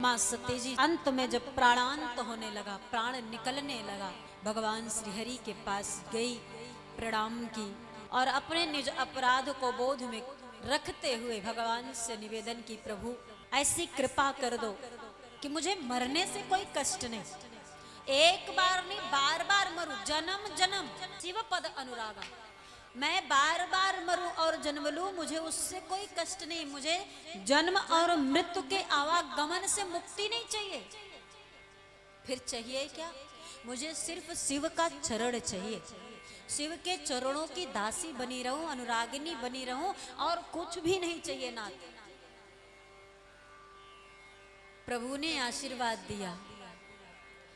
माँ सती जी अंत में जब प्राणांत होने लगा, प्राण निकलने लगा, भगवान श्री हरि के पास गई, प्रणाम की और अपने निज अपराध को बोध में रखते हुए भगवान से निवेदन की, प्रभु ऐसी कृपा कर दो कि मुझे मरने से कोई कष्ट नहीं, एक बार नहीं बार बार मरूं, जन्म जन्म शिव पद अनुरागा, मैं बार बार मरूं और जन्म लूं, मुझे उससे कोई कष्ट नहीं, मुझे जन्म और मृत्यु के आवागमन से मुक्ति नहीं चाहिए। फिर चाहिए क्या? मुझे सिर्फ शिव का चरण चाहिए, शिव के चरणों की दासी बनी रहूं, अनुरागिनी बनी रहूं और कुछ भी नहीं चाहिए नाथ। प्रभु ने आशीर्वाद दिया,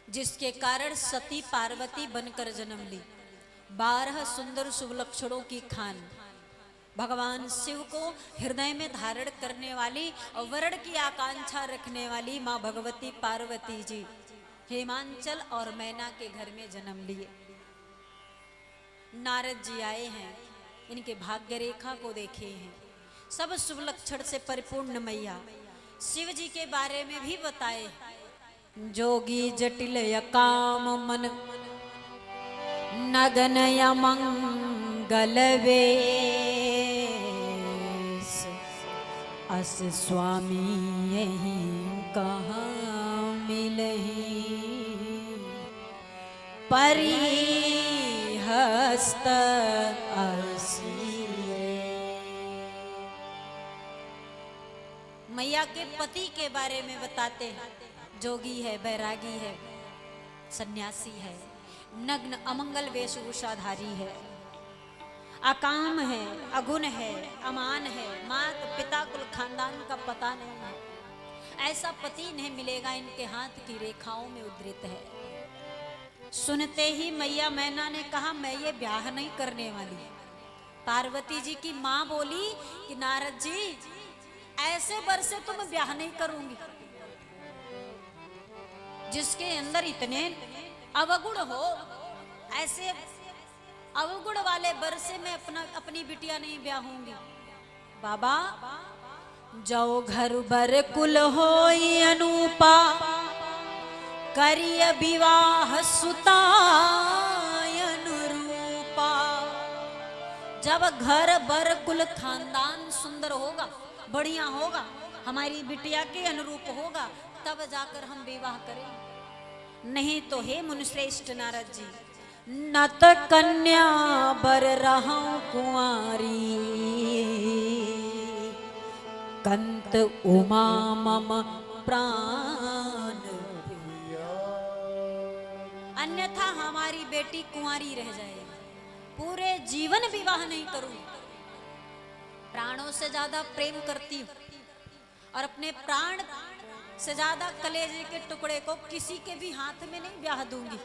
जिसके कारण सती पार्वती बनकर जन्म ली, 12 सुंदर शुभ लक्षणों की खान, भगवान शिव को हृदय में धारण करने वाली और वरण की आकांक्षा रखने वाली माँ भगवती पार्वती जी हेमांचल और मैना के घर में जन्म लिए। नारद जी आए हैं, इनके भाग्य रेखा को देखे हैं, सब शुभ लक्षण से परिपूर्ण मैया शिव जी के बारे में भी बताए, जोगी जटिल काम मन नगन मंगल वेश, अस स्वामी यही कहाँ मिलही, परिहस्त मैया के पति के बारे में बताते हैं, जोगी है, बैरागी है, सन्यासी है, नग्न अमंगल वेशभूषाधारी है, अकाम है, अगुण है, अमान है, मात पिता कुल खानदान का पता नहीं है, ऐसा पति नहीं मिलेगा, इनके हाथ की रेखाओं में उद्धृत है। सुनते ही मैया मैना ने कहा, मैं ये ब्याह नहीं करने वाली। पार्वती जी की माँ बोली कि नारद जी ऐसे वर से तो मैं ब्याह नहीं करूंगी, जिसके अंदर इतने अवगुण हो, ऐसे अवगुण वाले वर से मैं अपनी बिटिया नहीं ब्याहूंगी। बाबा जाओ घर बर कुल होई अनूपा, करिय विवाह सुताय अनुरूपा। जब घर बर कुल खानदान सुंदर होगा, बढ़िया होगा, हमारी बिटिया के अनुरूप होगा, तब जाकर हम विवाह करेंगे, नहीं तो हे मुनिश्रेष्ठ नारद जी, नत कन्या बर रहूं कुंवारी, कंत उमा मम प्राण, अन्यथा हमारी बेटी कुंवारी रह जाएगी, पूरे जीवन विवाह नहीं करूं। प्राणों से ज्यादा प्रेम करती हूं और अपने प्राण से ज्यादा कलेजे के टुकड़े को किसी के भी हाथ में नहीं ब्याह दूंगी।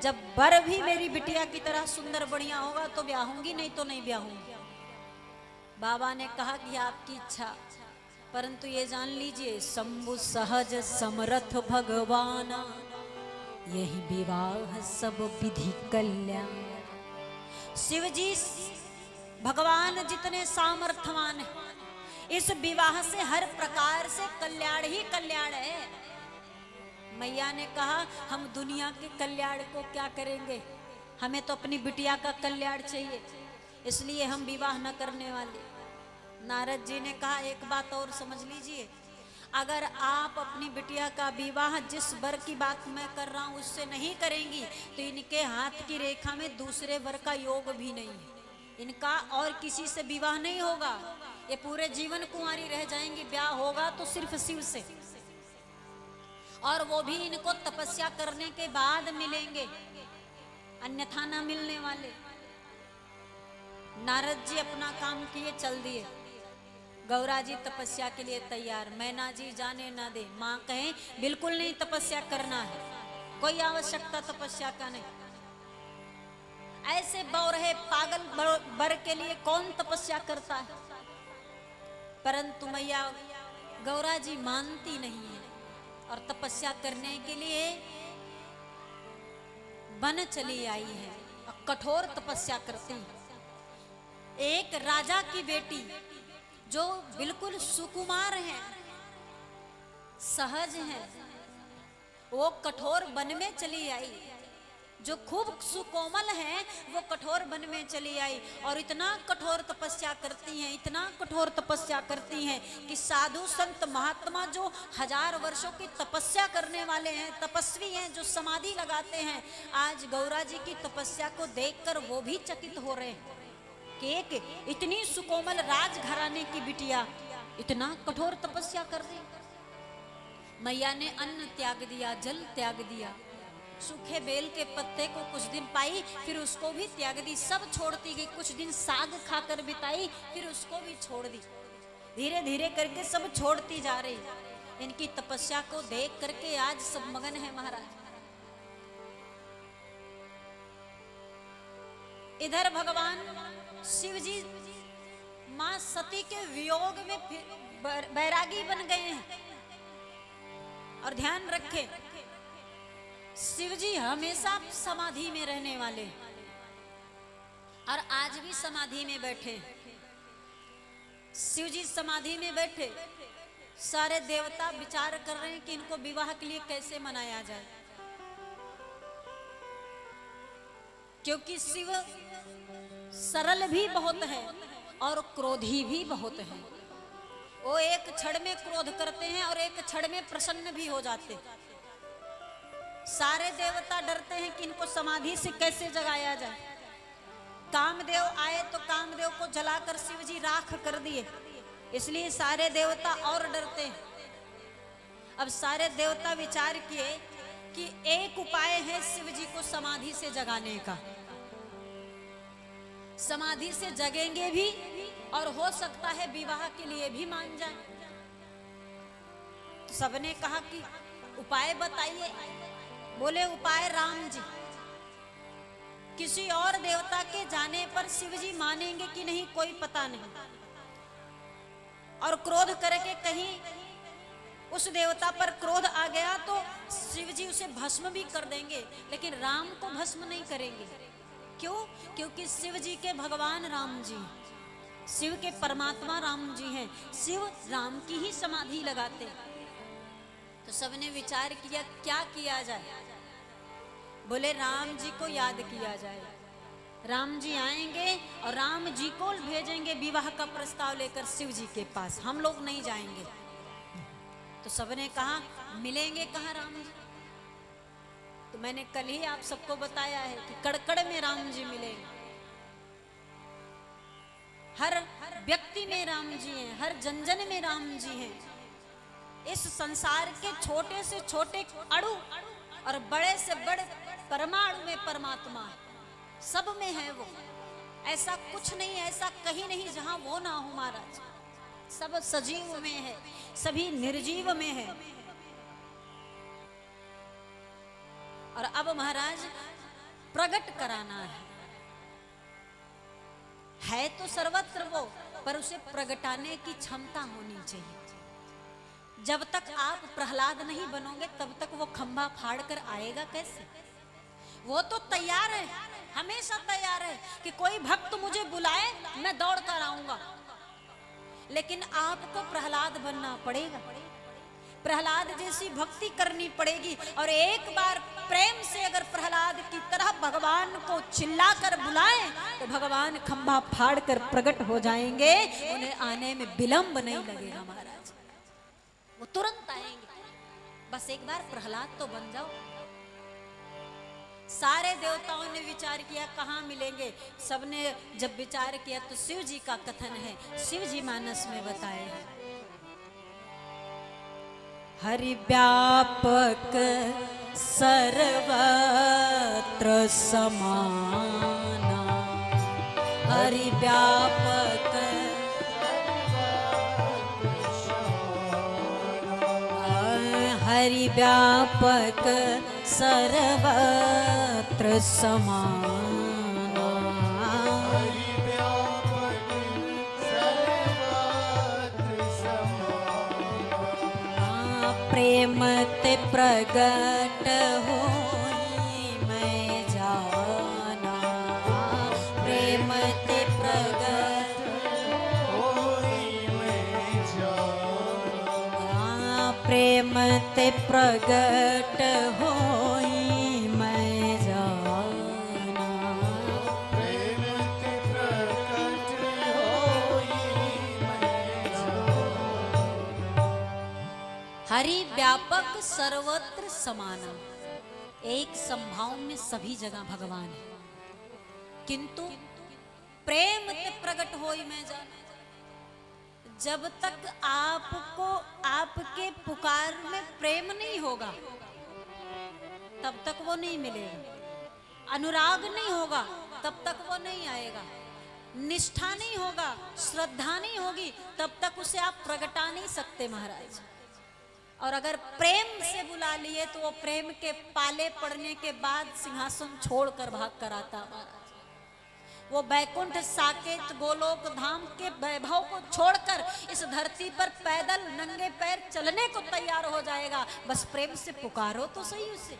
जब वर भी मेरी बिटिया की तरह सुंदर बढ़िया होगा तो ब्याहूंगी, नहीं तो नहीं ब्याहूंगी। बाबा ने कहा कि आपकी इच्छा, परंतु ये जान लीजिए, शंभु सहज समरथ भगवाना, यही विवाह सब विधि कल्याण। शिव जी भगवान जितने सामर्थ्यवान है, इस विवाह से हर प्रकार से कल्याण ही कल्याण है। मैया ने कहा, हम दुनिया के कल्याण को क्या करेंगे, हमें तो अपनी बिटिया का कल्याण चाहिए, इसलिए हम विवाह न करने वाले। नारद जी ने कहा, एक बात और समझ लीजिए, अगर आप अपनी बिटिया का विवाह जिस वर की बात मैं कर रहा हूं उससे नहीं करेंगी, तो इनके हाथ की रेखा में दूसरे वर का योग भी नहीं है, इनका और किसी से विवाह नहीं होगा, ये पूरे जीवन कुंवारी रह जाएंगी। ब्याह होगा तो सिर्फ शिव से, और वो भी इनको तपस्या करने के बाद मिलेंगे, अन्यथा ना मिलने वाले। नारद जी अपना काम किए, चल दिए। गौरा जी तपस्या के लिए तैयार, मैना जी जाने ना दे, माँ कहे बिल्कुल नहीं तपस्या करना है, कोई आवश्यकता तपस्या का नहीं। ऐसे बौरहे पागल बर के लिए कौन तपस्या करता है? परंतु मैया गौरा जी मानती नहीं है और तपस्या करने के लिए वन चली आई है और कठोर तपस्या करती है। एक राजा की बेटी जो बिल्कुल सुकुमार है, सहज है, वो कठोर वन में चली आई। जो खूब सुकोमल है वो कठोर वन में चली आई और इतना कठोर तपस्या करती हैं, इतना कठोर तपस्या करती हैं कि साधु संत महात्मा जो हजार वर्षों की तपस्या करने वाले हैं, तपस्वी हैं, जो समाधि लगाते हैं, आज गौरा जी की तपस्या को देखकर वो भी चकित हो रहे हैं कि एक इतनी सुकोमल राजघराने की बिटिया इतना कठोर तपस्या कर रही। मैया ने अन्न त्याग दिया, जल त्याग दिया, सूखे बेल के पत्ते को कुछ दिन पाई, फिर उसको भी त्याग दी, सब छोड़ती गई। कुछ दिन साग खाकर बिताई, फिर उसको भी छोड़ दी। धीरे धीरे करके सब छोड़ती जा रही। इनकी तपस्या को देख करके आज सब मगन है महाराज। इधर भगवान शिव जी मां सती के वियोग में बैरागी बन गए हैं। और ध्यान रखें, शिव जी हमेशा समाधि में रहने वाले और आज भी समाधि में बैठे। शिव जी समाधि में बैठे, सारे देवता विचार कर रहे हैं कि इनको विवाह के लिए कैसे मनाया जाए, क्योंकि शिव सरल भी बहुत है और क्रोधी भी बहुत है। वो एक क्षण में क्रोध करते हैं और एक क्षण में प्रसन्न भी हो जाते हैं। सारे देवता डरते हैं कि इनको समाधि से कैसे जगाया जाए। कामदेव आए तो कामदेव को जलाकर शिव जी राख कर दिए, इसलिए सारे देवता और डरते हैं। अब सारे देवता विचार किए कि एक उपाय है शिव जी को समाधि से जगाने का। समाधि से जगेंगे भी और हो सकता है विवाह के लिए भी मान जाए। तो सबने कहा कि उपाय बताइए। बोले उपाय राम जी। किसी और देवता के जाने पर शिव जी मानेंगे कि नहीं कोई पता नहीं, और क्रोध करके कहीं उस देवता पर क्रोध आ गया तो शिव जी उसे भस्म भी कर देंगे, लेकिन राम को भस्म नहीं करेंगे। क्यों? क्योंकि शिव जी के भगवान राम जी, शिव के परमात्मा राम जी हैं। शिव राम की ही समाधि लगाते। तो सबने विचार किया क्या किया जाए। बोले राम जी को याद किया जाए। राम जी आएंगे और राम जी को भेजेंगे विवाह का प्रस्ताव लेकर शिव जी के पास, हम लोग नहीं जाएंगे। तो सबने कहा मिलेंगे कहाँ राम जी? तो मैंने कल ही आप सबको बताया है कि कड़कड़ में राम जी मिलेंगे। हर व्यक्ति में राम जी हैं, हर जन जन में राम जी हैं। इस संसार के छोटे से छोटे अणु और बड़े से बड़े परमाणु में परमात्मा है, सब में है वो। ऐसा कुछ नहीं, ऐसा कहीं नहीं जहां वो ना हो महाराज। सब सजीव में है, सभी निर्जीव में है। और अब महाराज प्रकट कराना है तो सर्वत्र वो, पर उसे प्रगटाने की क्षमता होनी चाहिए। जब तक आप प्रहलाद नहीं बनोगे तब तक वो खंभा फाड़ कर आएगा कैसे? वो तो तैयार है, हमेशा तैयार है कि कोई भक्त मुझे बुलाए मैं दौड़ कर आऊंगा, लेकिन आपको प्रहलाद बनना पड़ेगा। प्रहलाद जैसी भक्ति करनी पड़ेगी और एक बार प्रेम से अगर प्रहलाद की तरह भगवान को चिल्लाकर बुलाएं तो भगवान खंभा फाड़ कर प्रकट हो जाएंगे। उन्हें आने में विलंब नहीं लगेगा महाराज, वो तुरंत आएंगे। बस एक बार प्रहलाद तो बन जाओ। सारे देवताओं ने विचार किया कहाँ मिलेंगे। सबने जब विचार किया तो शिव जी का कथन है, शिव जी मानस में बताए हैं। हरि व्यापक सर्वत्र समाना, हरि व्यापक हरि व्यापक सर्वत्र समाना, प्रेम ते प्रगट होई मैं जाना, प्रेम ते प्रगट होई मैं जाना, प्रेम ते प्रगट होई मैं जाना, प्रेम ते प्रकट होई मैं जाना। हरि व्यापक सर्वत्र समाना, एक संभाव में सभी जगह भगवान है, किंतु प्रेम ते प्रगट होई मैं जाना। जब तक आपको आपके पुकार में प्रेम नहीं होगा तब तक वो नहीं मिलेगा, अनुराग नहीं होगा तब तक वो नहीं आएगा, निष्ठा नहीं होगा, श्रद्धा नहीं होगी तब तक उसे आप प्रगटा नहीं सकते महाराज। और अगर प्रेम से बुला लिए तो वो प्रेम के पाले पड़ने के बाद सिंहासन छोड़कर भाग कर आता महाराज। वो बैकुंठ साकेत गोलोक धाम के वैभव को छोड़कर इस धरती पर पैदल नंगे पैर चलने को तैयार हो जाएगा। बस प्रेम से पुकारो तो सही उसे,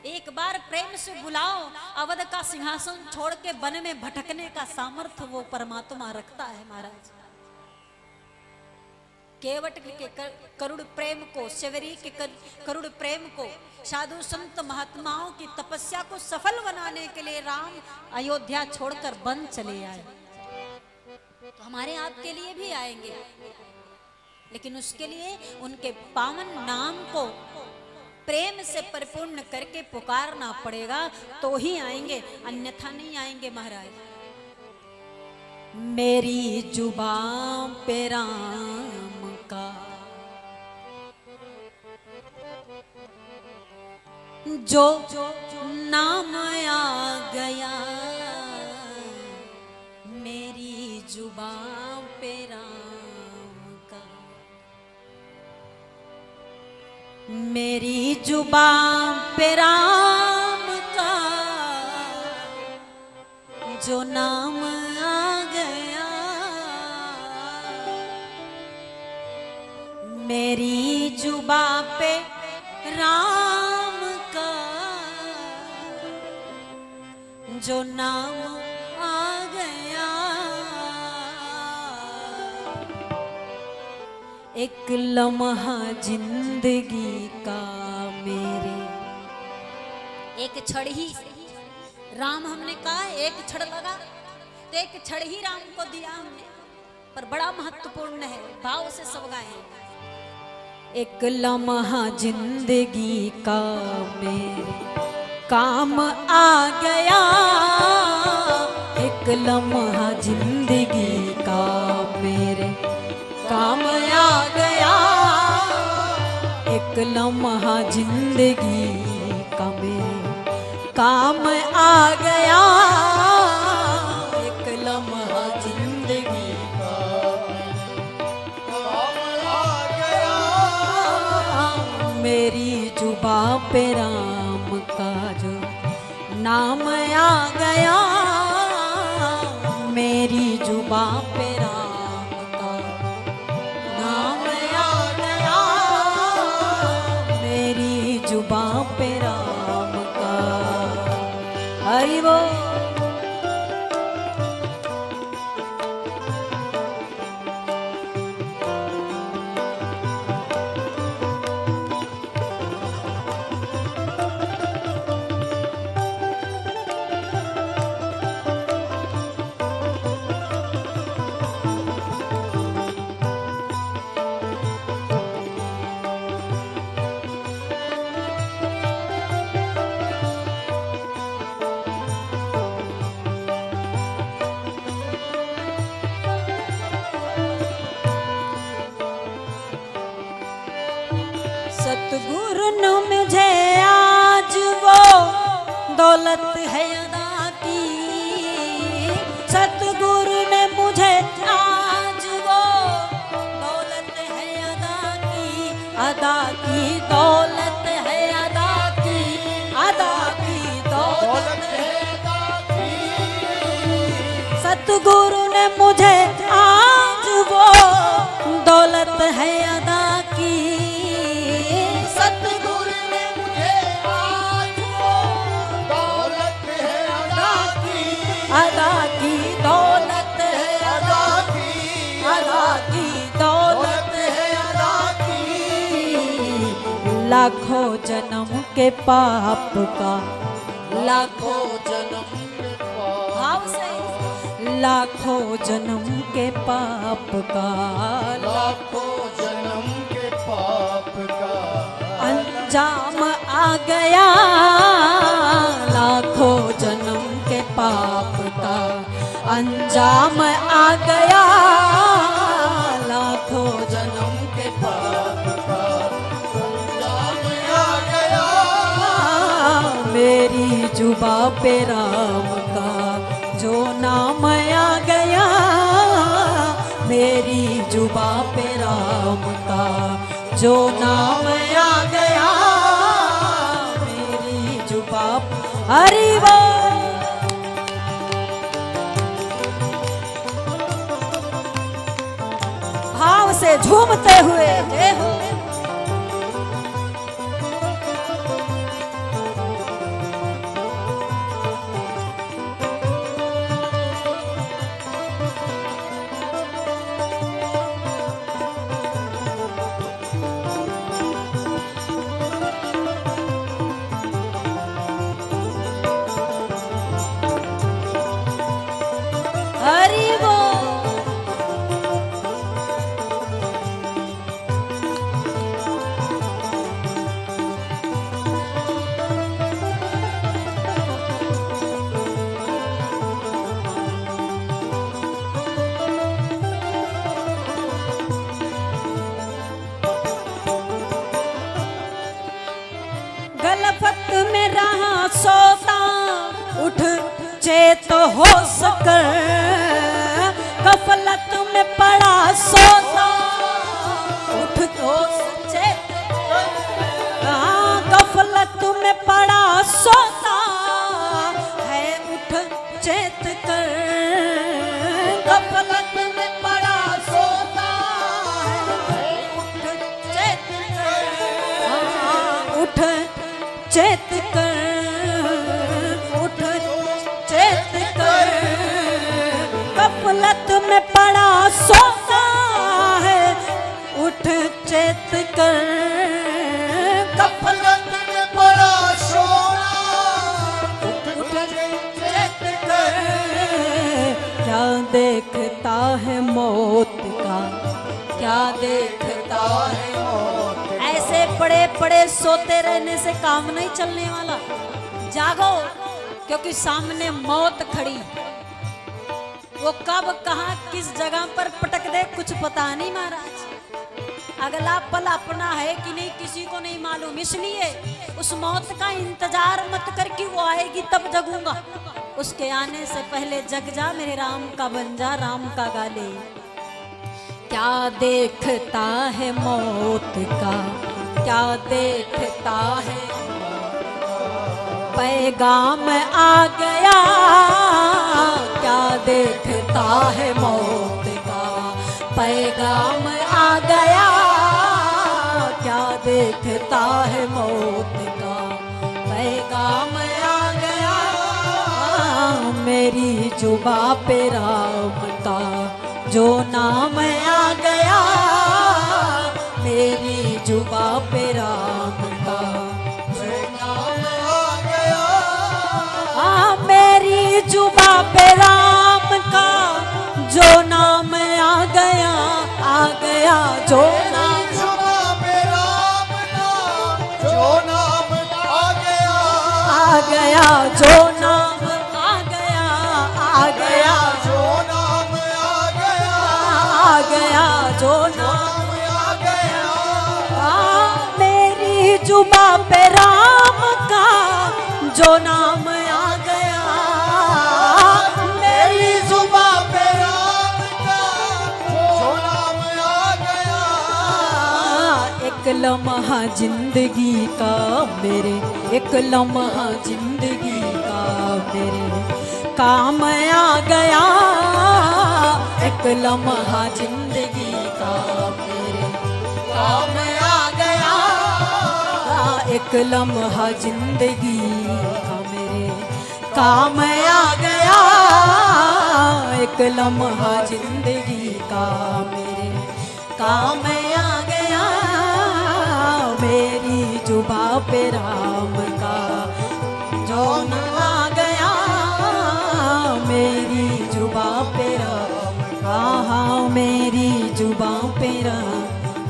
एक बार प्रेम से बुलाओ। अवध का सिंहासन छोड़ के वन में भटकने का सामर्थ्य वो परमात्मा रखता है महाराज। केवट के करुण प्रेम को, शिवरी के करुण प्रेम को, साधु संत महात्माओं की तपस्या को सफल बनाने के लिए राम अयोध्या छोड़कर वन चले आए। तो हमारे आपके लिए भी आएंगे, लेकिन उसके लिए उनके पावन नाम को प्रेम से परिपूर्ण करके पुकारना पड़ेगा तो ही आएंगे, अन्यथा नहीं आएंगे महाराज। मेरी जुबान पे राम का जो नाम आ गया, मेरी जुबान पे राम का, मेरी जुबान पे राम का जो नाम आ गया, मेरी जुबान पे राम का जो नाम आ गया। एक लम्हा जिंदगी का मेरे, एक क्षण ही राम, हमने कहा एक क्षण लगा तो एक क्षण ही राम को दिया हमने, पर बड़ा महत्वपूर्ण है, भाव से सब गाए। एक लम्हा जिंदगी का मेरे काम आ गया, एक लम्हा जिंदगी का मेरे काम आ गया, एक लम्हा जिंदगी का मेरे काम आ गया, एक लम्हा जिंदगी का काम आ गया, मेरी जुबां पे राम का जो नाम आ गया, मेरी जुबां पे राम का नाम आ गया, मेरी जुबां पे राम का। हरि बोल। सतगुरु ने मुझे आज वो दौलत है अदा की, सतगुरु ने मुझे आज वो दौलत है अदा की, अदा की दौलत है अदा की, अदा की दौलत है अदा की। सतगुरु ने मुझे आज वो दौलत है अदा की, सतगुरु ने मुझे आज वो दौलत है अदा की, अदा की दौलत है अदा की, अदा की दौलत दौलत है अदा की। लाखों जन्म के पाप का, लाखों जन्म के पाप भाव से लाखों जन्म के पाप का, लाखों जन्म के पाप का अंजाम आ गया। लाखों जन्म के पाप का अंजाम आ गया। लाखों जन्म के पाप का अंजाम आ गया। मेरी जुबा पे राम का जो नाम आ गया। मेरी जुबा पे राम का जो नाम आ गया। मेरी जुबा हरि बोल। भाव से झूमते हुए जय हो। हरि बोल। गलफत में रहा सोता उठ चेत हो सकर। गफलत में पड़ा सोता उठ तो चेत। गफलत में पड़ा सोता है उठ चेत कर। गफलत में पड़ा सोता है उठ चेत कर। उठ चेत कर। उठ चेत कर। गफलत में पड़ा सोता है उठ चेत कर। गफलत में पड़ा सोना उठ चेत कर। क्या देखता है मौत का, क्या देखता है मौत। ऐसे पड़े पड़े सोते रहने से काम नहीं चलने वाला। जागो, क्योंकि सामने मौत खड़ी। वो कब कहाँ किस जगह पर पटक दे कुछ पता नहीं महाराज। अगला पल अपना है कि नहीं किसी को नहीं मालूम। इसलिए उस मौत का इंतजार मत कर कि वो आएगी तब जगूंगा। उसके आने से पहले जग जा, मेरे राम का बन जा, राम का गाले। क्या देखता है मौत का, क्या देखता है। पैगाम आ गया। क्या देखता है मौत का, पैगाम आ गया। क्या देखता है मौत का, पैगाम आ गया। मेरी जुबा पे राम का जो नाम आ गया। मेरी जुबा पे राम का जो नाम आ गया। मेरी जुबा पे राम का जो नाम आ गया। आ गया जो नाम जुबा पे राम का जो नाम आ गया। आ गया जो नाम आ गया। आ गया जो नाम आ गया। आ गया जो नाम आ गया। मेरी जुबा पे राम का जो नाम आ गया। मेरी जुबा पे राम का जो नाम आ गया। एक लम्हा जिंदगी का मेरे, एक लम्हा जिंदगी का मेरे काम आ गया। एक लम्हा जिंदगी का मेरे काम आ गया। एक लम्हा जिंदगी का मेरे काम आ गया। एक लम्हा जिंदगी का मेरे काम आ गया। मेरी जुबा पे राम का जो न आ गया, मेरी जुबा पे राम, हाँ मेरी जुबा पे राम,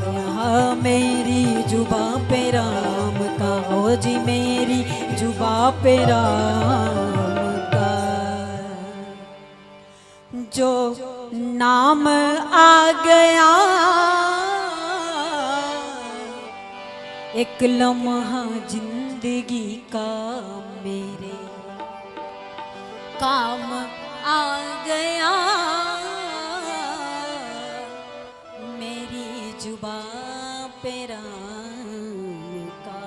यहाँ मेरी जुबा पे राम का, ओ जी मेरी जुबा पे राम का। जो नाम आ गया, एक लम्हा जिंदगी का मेरे काम आ गया, मेरी जुबां पे राम का।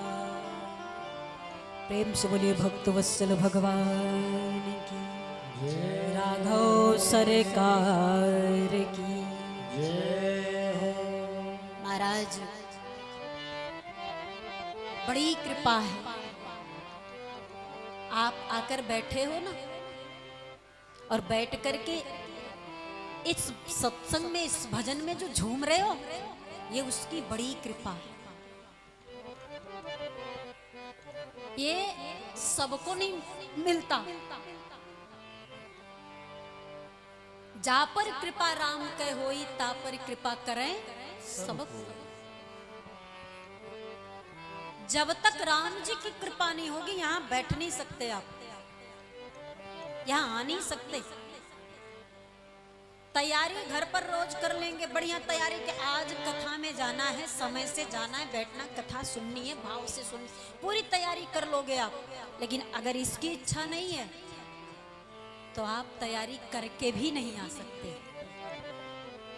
प्रेम से बोलिए भक्त वत्सल भगवान की, राघव सरकार की। महाराज बड़ी कृपा है, आप आकर बैठे हो ना, और बैठ करके इस सत्संग में, इस भजन में जो झूम रहे हो, ये उसकी बड़ी कृपा है। ये सबको नहीं मिलता। जा पर कृपा राम के होई, ता पर कृपा करें सबको। जब तक राम जी की कृपा नहीं होगी, यहां बैठ नहीं सकते आप, यहां आ नहीं सकते। तैयारी घर पर रोज कर लेंगे, बढ़िया तैयारी कि आज कथा में जाना है, समय से जाना है, बैठना, कथा सुननी है, भाव से सुननी, पूरी तैयारी कर लोगे आप। लेकिन अगर इसकी इच्छा नहीं है तो आप तैयारी करके भी नहीं आ सकते,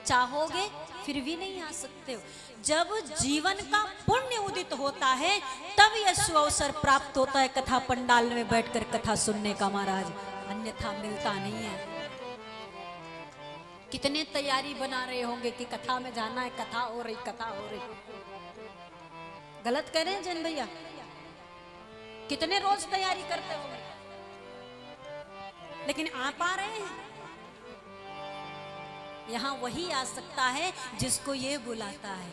चाहोगे फिर भी नहीं आ सकते हो। जब जीवन का पुण्य उदित होता है तब यह सुअवसर प्राप्त होता है कथा पंडाल में बैठकर कथा सुनने का महाराज, अन्यथा मिलता नहीं है। कितने तैयारी बना रहे होंगे कि कथा में जाना है, कथा हो रही, कथा हो रही। गलत कह रहे हैं जैन भैया? कितने रोज तैयारी करते होंगे, लेकिन आ पा रहे हैं? यहां वही आ सकता है जिसको ये बुलाता है।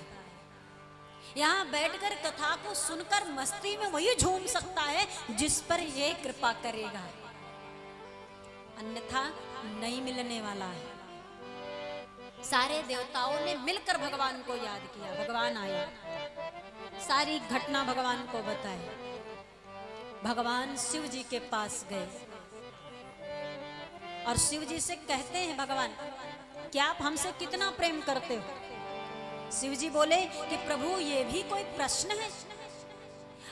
यहां बैठकर कथा को सुनकर मस्ती में वही झूम सकता है जिस पर ये कृपा करेगा, अन्यथा नहीं मिलने वाला है। सारे देवताओं ने मिलकर भगवान को याद किया, भगवान आए, सारी घटना भगवान को बताई। भगवान शिव जी के पास गए और शिव जी से कहते हैं, भगवान क्या आप हमसे कितना प्रेम करते हो? शिव जी बोले कि प्रभु ये भी कोई प्रश्न है?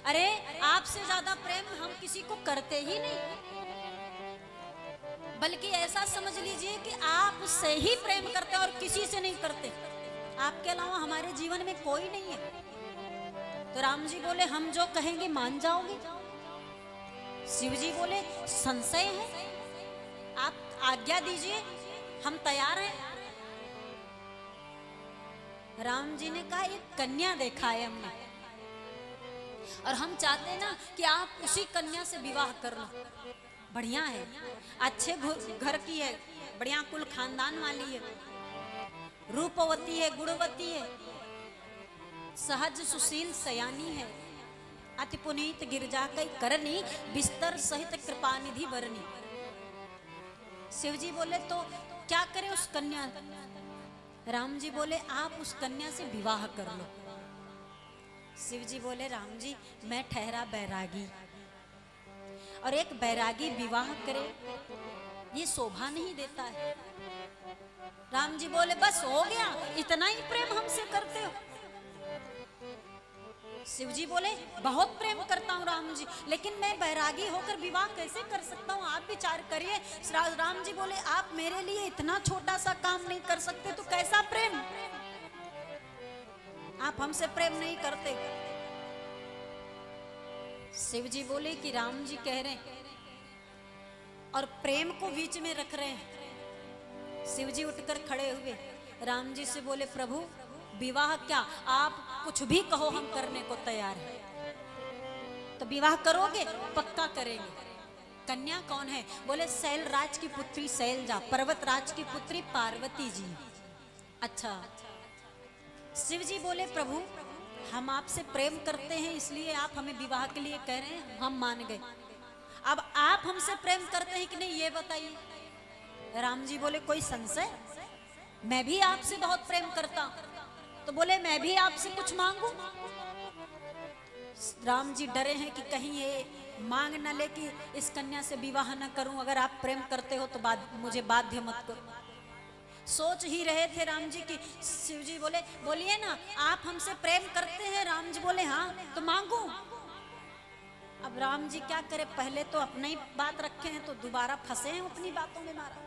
अरे आपसे ज्यादा प्रेम हम किसी को करते ही नहीं, बल्कि ऐसा समझ लीजिए कि आप से ही प्रेम करते और किसी से नहीं करते। आपके अलावा हमारे जीवन में कोई नहीं है। तो राम जी बोले हम जो कहेंगे मान जाओगे? शिव जी बोले संशय है, आप आज्ञा दीजिए, हम तैयार हैं। राम जी ने कहा एक कन्या देखा है हमने, और हम चाहते हैं ना कि आप उसी कन्या से विवाह कर लो। बढ़िया है, अच्छे घर की है, बढ़िया कुल खानदान वाली है, रूपवती है, गुणवती है, सहज सुशील सयानी है, अति पुनीत गिरजा कई करनी, बिस्तर सहित कृपा निधि बरनी। शिव जी बोले तो क्या करें उस कन्या? राम जी बोले आप उस कन्या से विवाह कर लो। शिव जी बोले राम जी मैं ठहरा बैरागी, और एक बैरागी विवाह करे ये शोभा नहीं देता है। राम जी बोले बस हो गया, इतना ही प्रेम हमसे करते हो? शिव जी बोले बहुत प्रेम करता हूँ राम जी, लेकिन मैं बैरागी होकर विवाह कैसे कर सकता हूँ, आप विचार करिए। राम जी बोले आप मेरे लिए इतना छोटा सा काम नहीं कर सकते तो कैसा प्रेम? आप हमसे प्रेम नहीं करते। शिव जी बोले कि राम जी कह रहे हैं और प्रेम को बीच में रख रहे हैं। शिव जी उठकर खड़े हुए, राम जी से बोले प्रभु विवाह क्या, आप कुछ भी कहो हम करने को तैयार हैं। तो विवाह करोगे? पक्का करेंगे। कन्या कौन है? बोले शैल राज की पुत्री शैलजा, पर्वत राज की पुत्री पार्वती जी। अच्छा। शिव जी बोले प्रभु हम आपसे प्रेम करते हैं इसलिए आप हमें विवाह के लिए कह रहे हैं, हम मान गए। अब आप हमसे प्रेम करते हैं कि नहीं ये बताइए। राम जी बोले कोई संशय? मैं भी आपसे बहुत प्रेम करता हूं। तो बोले मैं भी आपसे कुछ मांगू? राम जी डरे हैं कि कहीं ये मांग न ले कि इस कन्या से विवाह न करूं। अगर आप प्रेम करते हो तो मुझे बाध्य मत करो। सोच ही रहे थे राम जी की शिव जी बोले बोलिए ना, आप हमसे प्रेम करते हैं? राम जी बोले हाँ, तो मांगू। अब राम जी क्या करे, पहले तो अपनी ही बात रखे हैं तो दोबारा फंसे हैं अपनी बातों में मारा।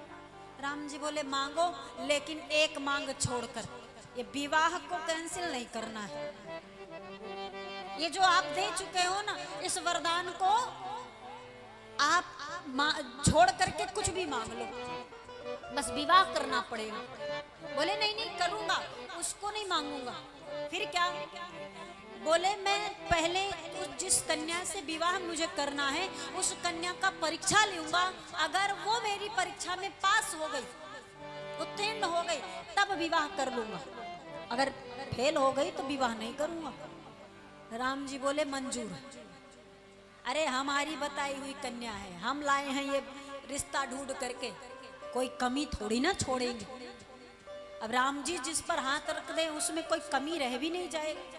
राम जी बोले मांगो, लेकिन एक मांग छोड़कर, ये विवाह को कैंसिल नहीं करना है। ये जो आप दे चुके हो ना, इस वरदान को आप छोड़ करके कुछ भी मांग लो, बस विवाह करना पड़ेगा। बोले नहीं नहीं करूंगा, उसको नहीं मांगूंगा। फिर क्या? बोले मैं पहले जिस कन्या से विवाह मुझे करना है उस कन्या का परीक्षा लूंगा। अगर वो मेरी परीक्षा में पास हो गई, उत्तीर्ण हो गई, तब विवाह कर लूंगा। अगर फेल हो गई तो विवाह नहीं करूंगा। राम जी बोले मंजूर है। अरे हमारी बताई हुई कन्या है, हम लाए हैं ये रिश्ता ढूंढ करके, कोई कमी थोड़ी ना छोड़ेंगे। अब राम जी जिस पर हाथ रख दे उसमें कोई कमी रह भी नहीं जाएगी।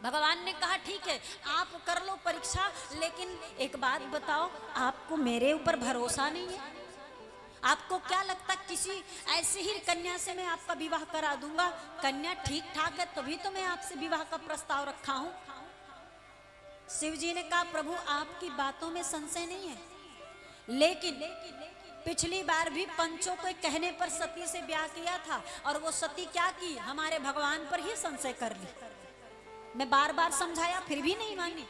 भगवान ने कहा ठीक है आप कर लो परीक्षा, लेकिन एक बात बताओ, आपको मेरे ऊपर भरोसा नहीं है? आपको क्या लगता किसी ऐसी ही कन्या से मैं आपका विवाह करा दूंगा? कन्या ठीक ठाक है तभी तो मैं आपसे विवाह का प्रस्ताव रखा हूं। शिव जी ने कहा प्रभु आपकी बातों में संशय नहीं है, लेकिन पिछली बार भी पंचों के कहने पर सती से ब्याह किया था और वो सती क्या की, हमारे भगवान पर ही संशय कर ली। मैं बार बार समझाया फिर भी नहीं मानी।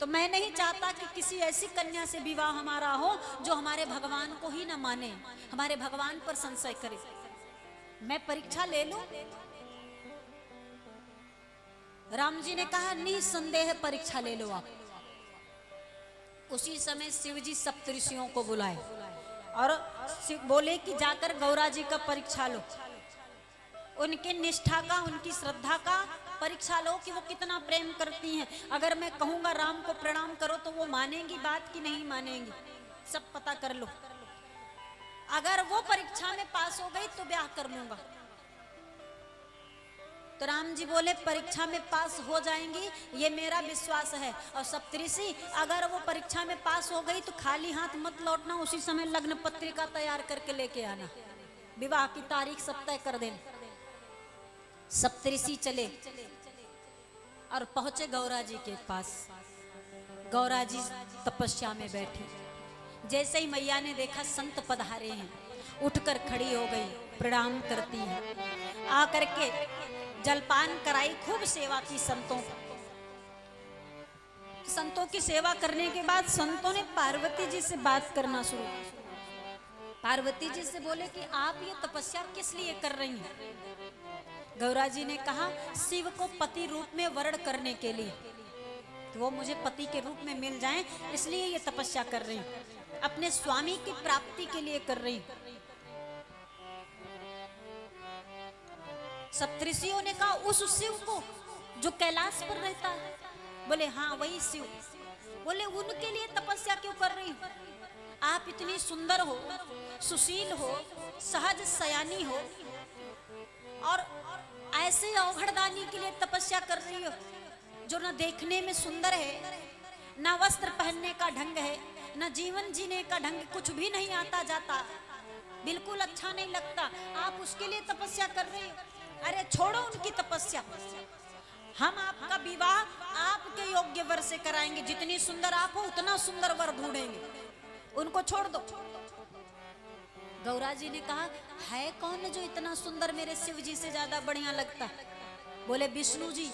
तो मैं नहीं चाहता कि किसी ऐसी कन्या से विवाह हमारा हो जो हमारे भगवान को ही न माने, हमारे भगवान पर संशय करे। मैं परीक्षा ले लूं? राम जी ने कहा निसंदेह परीक्षा ले लो आप। उसी समय शिव जी सप्तऋषियों को बुलाए और बोले कि जाकर गौरा जी का परीक्षा लो, उनके निष्ठा का, उनकी श्रद्धा का परीक्षा लो कि वो कितना प्रेम करती हैं। अगर मैं कहूंगा राम को प्रणाम करो तो वो मानेंगी बात कि नहीं मानेंगी, सब पता कर लो। अगर वो परीक्षा में पास हो गई तो ब्याह कर लूंगा। तो राम जी बोले परीक्षा में पास हो जाएंगी ये मेरा विश्वास है। और सप्तऋषि अगर वो परीक्षा में पास हो गई तो खाली हाथ मत लौटना, उसी समय लग्न पत्रिका तैयार करके लेके आना, विवाह की तारीख सब तय कर देना। सप्तऋषि चले और पहुंचे गौरा जी के पास। गौरा जी तपस्या में बैठी। जैसे ही मैया ने देखा संत पधारे हैं, उठकर खड़ी हो गई, प्रणाम करती है। आकर के जलपान कराई, खूब सेवा की संतों को। संतों की सेवा करने के बाद संतों ने पार्वती जी से बात करना शुरू की। पार्वती जी से बोले कि आप ये तपस्या किस लिए कर रही हैं? गौरा जी ने कहा शिव को पति रूप में वर्ण करने के लिए, तो वो मुझे पति के रूप में मिल जाएं इसलिए ये तपस्या कर रही हूं, अपने स्वामी की प्राप्ति के लिए कर रही हूं। सप्तऋषियों ने कहा उस शिव को जो कैलाश पर रहता है? बोले हाँ वही शिव। बोले उनके लिए तपस्या क्यों कर रही हूं? आप इतनी सुंदर हो, सुशील हो, सहज सयानी हो और ऐसे अवघड़दानी के लिए तपस्या कर रही हो जो न देखने में सुंदर है, न वस्त्र पहनने का ढंग है, न जीवन जीने का ढंग, कुछ भी नहीं आता जाता, बिल्कुल अच्छा नहीं लगता, आप उसके लिए तपस्या कर रही हो? अरे छोड़ो उनकी तपस्या, हम आपका विवाह आपके योग्य वर से कराएंगे। जितनी सुंदर आप हो उतना सुंदर वर ढूंढेंगे, उनको छोड़ दो। गौरा जी ने कहा है कौन जो इतना सुंदर मेरे शिव जी से ज्यादा बढ़िया लगता? बोले विष्णु जी।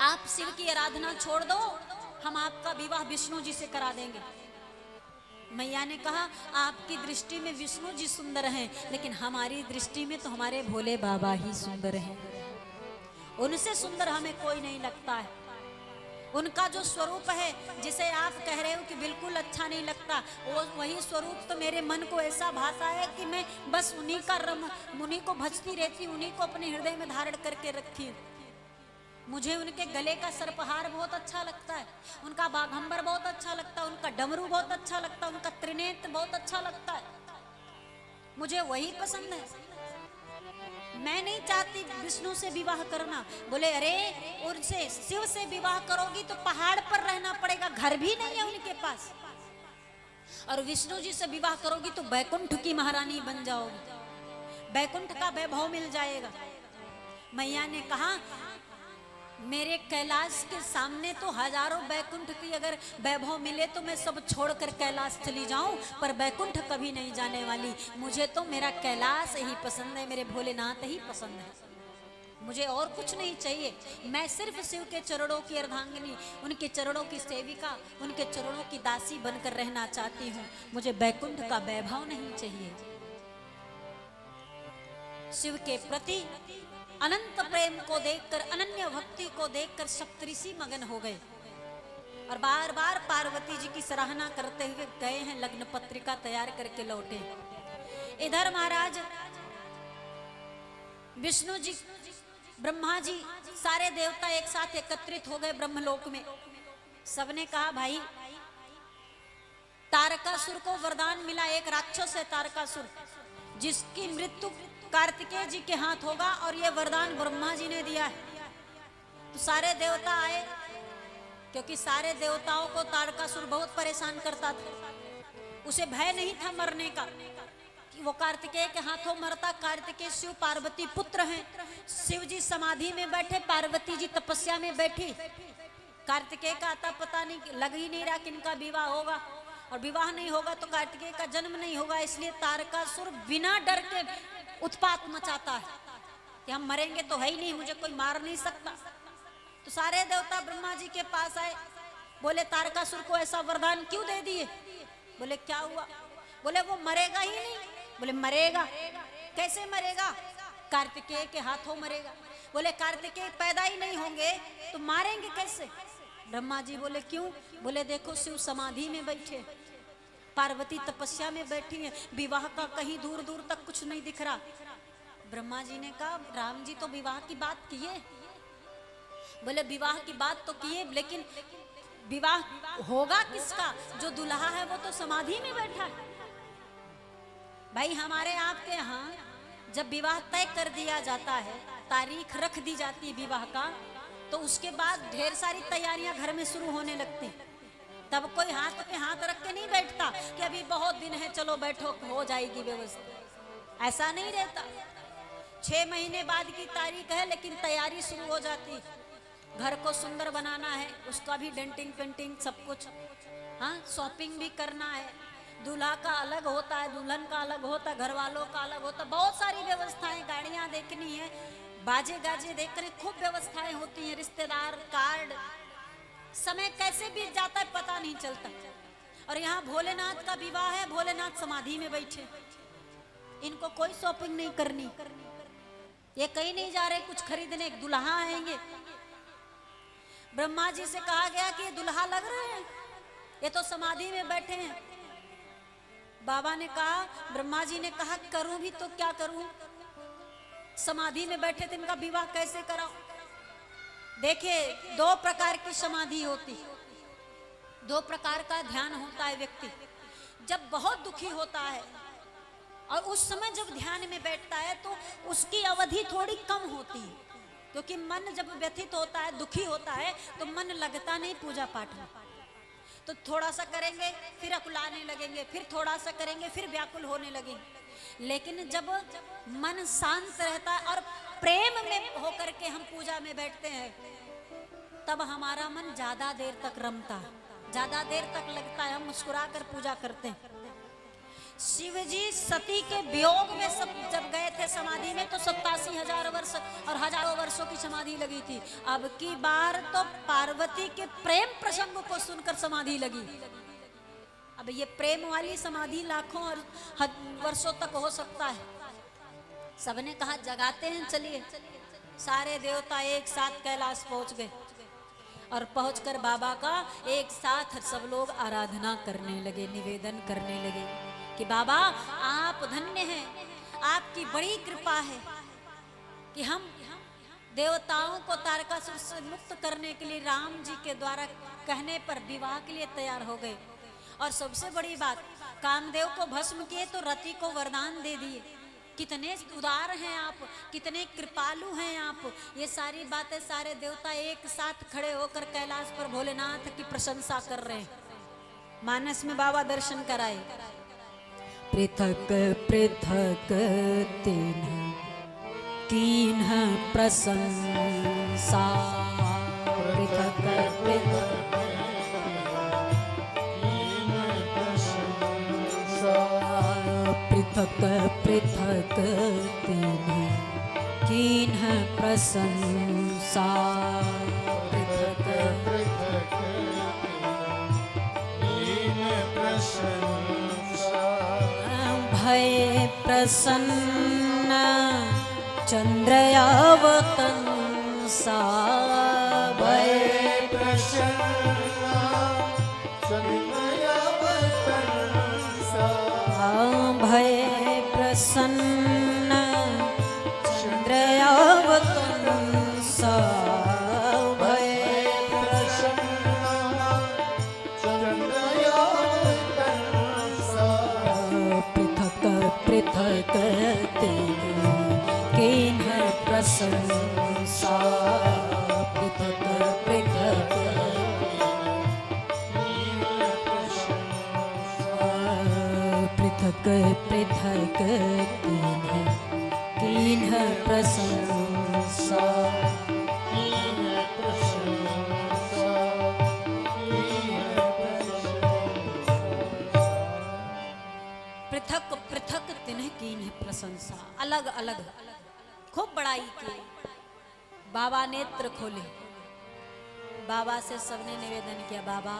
आप शिव की आराधना छोड़ दो, हम आपका विवाह विष्णु जी से करा देंगे। मैया ने कहा आपकी दृष्टि में विष्णु जी सुंदर हैं, लेकिन हमारी दृष्टि में तो हमारे भोले बाबा ही सुंदर हैं, उनसे सुंदर हमें कोई नहीं लगता है। उनका जो स्वरूप है जिसे आप कह रहे हो कि बिल्कुल अच्छा नहीं लगता, वो वही स्वरूप तो मेरे मन को ऐसा भाता है कि मैं बस उन्हीं का उन्हीं को भजती रहती हूँ, उन्हीं को अपने हृदय में धारण करके रखती हूँ। मुझे उनके गले का सर्पहार बहुत अच्छा लगता है, उनका बाघंबर बहुत अच्छा लगता है, उनका डमरू बहुत अच्छा लगता है, उनका त्रिनेत्र बहुत अच्छा लगता है। मुझे वही पसंद है। मैं नहीं चाहती विष्णु से विवाह करना। बोले अरे उनसे शिव से विवाह करोगी तो पहाड़ पर रहना पड़ेगा, घर भी नहीं है उनके पास। और विष्णु जी से विवाह करोगी तो बैकुंठ की महारानी बन जाओगी, बैकुंठ का वैभव मिल जाएगा। मैया ने कहा मेरे कैलाश के सामने तो हजारों बैकुंठ की अगर वैभव मिले तो मैं सब छोड़कर कैलाश चली जाऊं, पर बैकुंठ कभी नहीं जाने वाली। मुझे तो मेरा कैलाश ही पसंद है, मेरे भोलेनाथ ही पसंद है, मुझे और कुछ नहीं चाहिए। मैं सिर्फ शिव के चरणों की अर्धांगिनी, उनके चरणों की सेविका, उनके चरणों की दासी बनकर रहना चाहती हूँ। मुझे बैकुंठ का वैभव नहीं चाहिए। शिव के प्रति अनंत प्रेम को देखकर, अनन्य भक्ति को देखकर सप्तऋषि मगन हो गए और बार बार पार्वती जी की सराहना करते हुए गए हैं, लग्न पत्रिका तैयार करके लौटे। इधर महाराज विष्णु जी, ब्रह्मा जी, सारे देवता एक साथ एकत्रित हो गए ब्रह्मलोक में। सबने कहा भाई तारकासुर को वरदान मिला, एक राक्षस है तारकासुर जिसकी मृत्यु कार्तिकेय जी के हाथ होगा, और ये वरदान ब्रह्मा जी ने दिया है। तो सारे देवता आए, क्योंकि सारे देवताओं को तारकासुर बहुत परेशान करता था। उसे भय नहीं था मरने का कि वो कार्तिकेय के हाथों मरता। कार्तिकेय शिव पार्वती पुत्र हैं। शिव जी समाधि में बैठे, पार्वती जी तपस्या में बैठी। कार्तिकेय का आता पता नहीं, लग ही नहीं रहा कि इनका विवाह होगा, और विवाह नहीं होगा तो कार्तिकेय का जन्म नहीं होगा। इसलिए तारकासुर बिना डर के उत्पात मचाता है कि हम मरेंगे तो है ही नहीं, मुझे कोई मार नहीं सकता। तो सारे देवता ब्रह्मा जी के पास आए, बोले तारकासुर को ऐसा वरदान क्यों दे दिए? बोले क्या हुआ? बोले वो मरेगा ही नहीं। बोले मरेगा, कैसे मरेगा? कार्तिकेय के हाथों मरेगा। बोले कार्तिकेय पैदा ही नहीं होंगे तो मारेंगे कैसे? ब्रह्मा जी बोले क्यों? बोले देखो शिव समाधि में बैठे, पार्वती तपस्या में बैठी है, विवाह का कहीं दूर दूर तक कुछ नहीं दिख रहा। ब्रह्मा जी ने कहा राम जी तो विवाह की बात किए। बोले विवाह की बात तो किए, लेकिन विवाह होगा किसका? जो दुल्हा है वो तो समाधि में बैठा है। भाई हमारे आपके यहाँ जब विवाह तय कर दिया जाता है, तारीख रख दी जाती है विवाह का, तो उसके बाद ढेर सारी तैयारियां घर में शुरू होने लगती। तब कोई हाथ पे हाथ रख के नहीं बैठता कि अभी बहुत दिन है चलो बैठो हो जाएगी व्यवस्था, ऐसा नहीं रहता। 6 महीने बाद की तारीख है लेकिन तैयारी शुरू हो जाती। घर को सुंदर बनाना है, उसका भी डेंटिंग पेंटिंग सब कुछ, हाँ शॉपिंग भी करना है। दूल्हा का अलग होता है, दुल्हन का अलग होता है, घर वालों का अलग होता है, बहुत सारी व्यवस्थाएं, गाड़ियां देखनी है, बाजे गाजे देखने, खूब व्यवस्थाएं होती हैं, रिश्तेदार, कार्ड, समय कैसे बीत जाता है पता नहीं चलता। और यहाँ भोलेनाथ का विवाह है, भोलेनाथ समाधि में बैठे, इनको कोई शॉपिंग नहीं करनी, ये कहीं नहीं जा रहे कुछ खरीदने, दुल्हा आएंगे। ब्रह्मा जी से कहा गया कि ये दुल्हा लग रहे हैं, ये तो समाधि में बैठे हैं। बाबा ने कहा, ब्रह्मा जी ने कहा करूं भी तो क्या करूं, समाधि में बैठे थे, इनका विवाह कैसे कराऊं? देखिए 2 प्रकार की समाधि होती, 2 प्रकार का ध्यान होता है व्यक्ति। जब बहुत दुखी होता है और उस समय जब ध्यान में बैठता है तो उसकी अवधि थोड़ी कम होती है, क्योंकि मन जब व्यथित होता है, दुखी होता है, तो मन लगता नहीं पूजा पाठ में। तो थोड़ा सा करेंगे फिर अकुलाने लगेंगे, फिर थोड़ा सा करेंगे फिर व्याकुल होने लगेंगे। लेकिन जब मन शांत रहता है और प्रेम में होकर के हम पूजा में बैठते हैं, तब हमारा मन ज्यादा देर तक रमता है, ज्यादा देर तक लगता है, हम मुस्कुरा कर पूजा करते हैं। शिव जी सती के वियोग में सब जब गए थे समाधि में तो 87,000 वर्ष और हजारों वर्षों की समाधि लगी थी। अब की बार तो पार्वती के प्रेम प्रसंग को सुनकर समाधि लगी। अब ये प्रेम वाली समाधि लाखों और वर्षों तक हो सकता है। सबने कहा जगाते हैं, चलिए। सारे देवता एक साथ कैलाश पहुंच गए। और पहुंचकर बाबा का एक साथ सब लोग आराधना करने लगे, निवेदन करने लगे कि बाबा आप धन्य हैं, आपकी बड़ी कृपा है कि हम देवताओं को तारकासुर से मुक्त करने के लिए राम जी के द्वारा कहने पर विवाह के लिए तैयार हो गए। और सबसे बड़ी बात, कामदेव को भस्म किए तो रति को वरदान दे दिए। कितने उदार हैं आप, कितने कृपालु हैं आप। ये सारी बातें सारे देवता एक साथ खड़े होकर कैलाश पर भोलेनाथ की प्रशंसा कर रहे हैं। मानस में बाबा दर्शन कराए। पृथक पृथक तिन्ह कीन्ह प्रशंसा, पृथक पृथक पृथक पृथक तिन्ह कीन्ह प्रशंसा, पृथक पृथक कीन्ह प्रशंसा। भय प्रसन्न चंद्रयावतंसा, भय प्रसन्न चंद्रयावतंसा। भय प्रसन्न चंद्रयावतंसा, भय प्रसन्न चंद्रयावतंसा। पृथक पृथक तिन्ह कीन्ह प्रशंसा, पृथक पृथक पृथक पृथक तिन्ह कीन्ह प्रशंसा। पृथक पृथक तिन्ह कीन्ह प्रशंसा, अलग अलग खूब बड़ाई की। बाबा नेत्र खोले, बाबा से सबने निवेदन किया, बाबा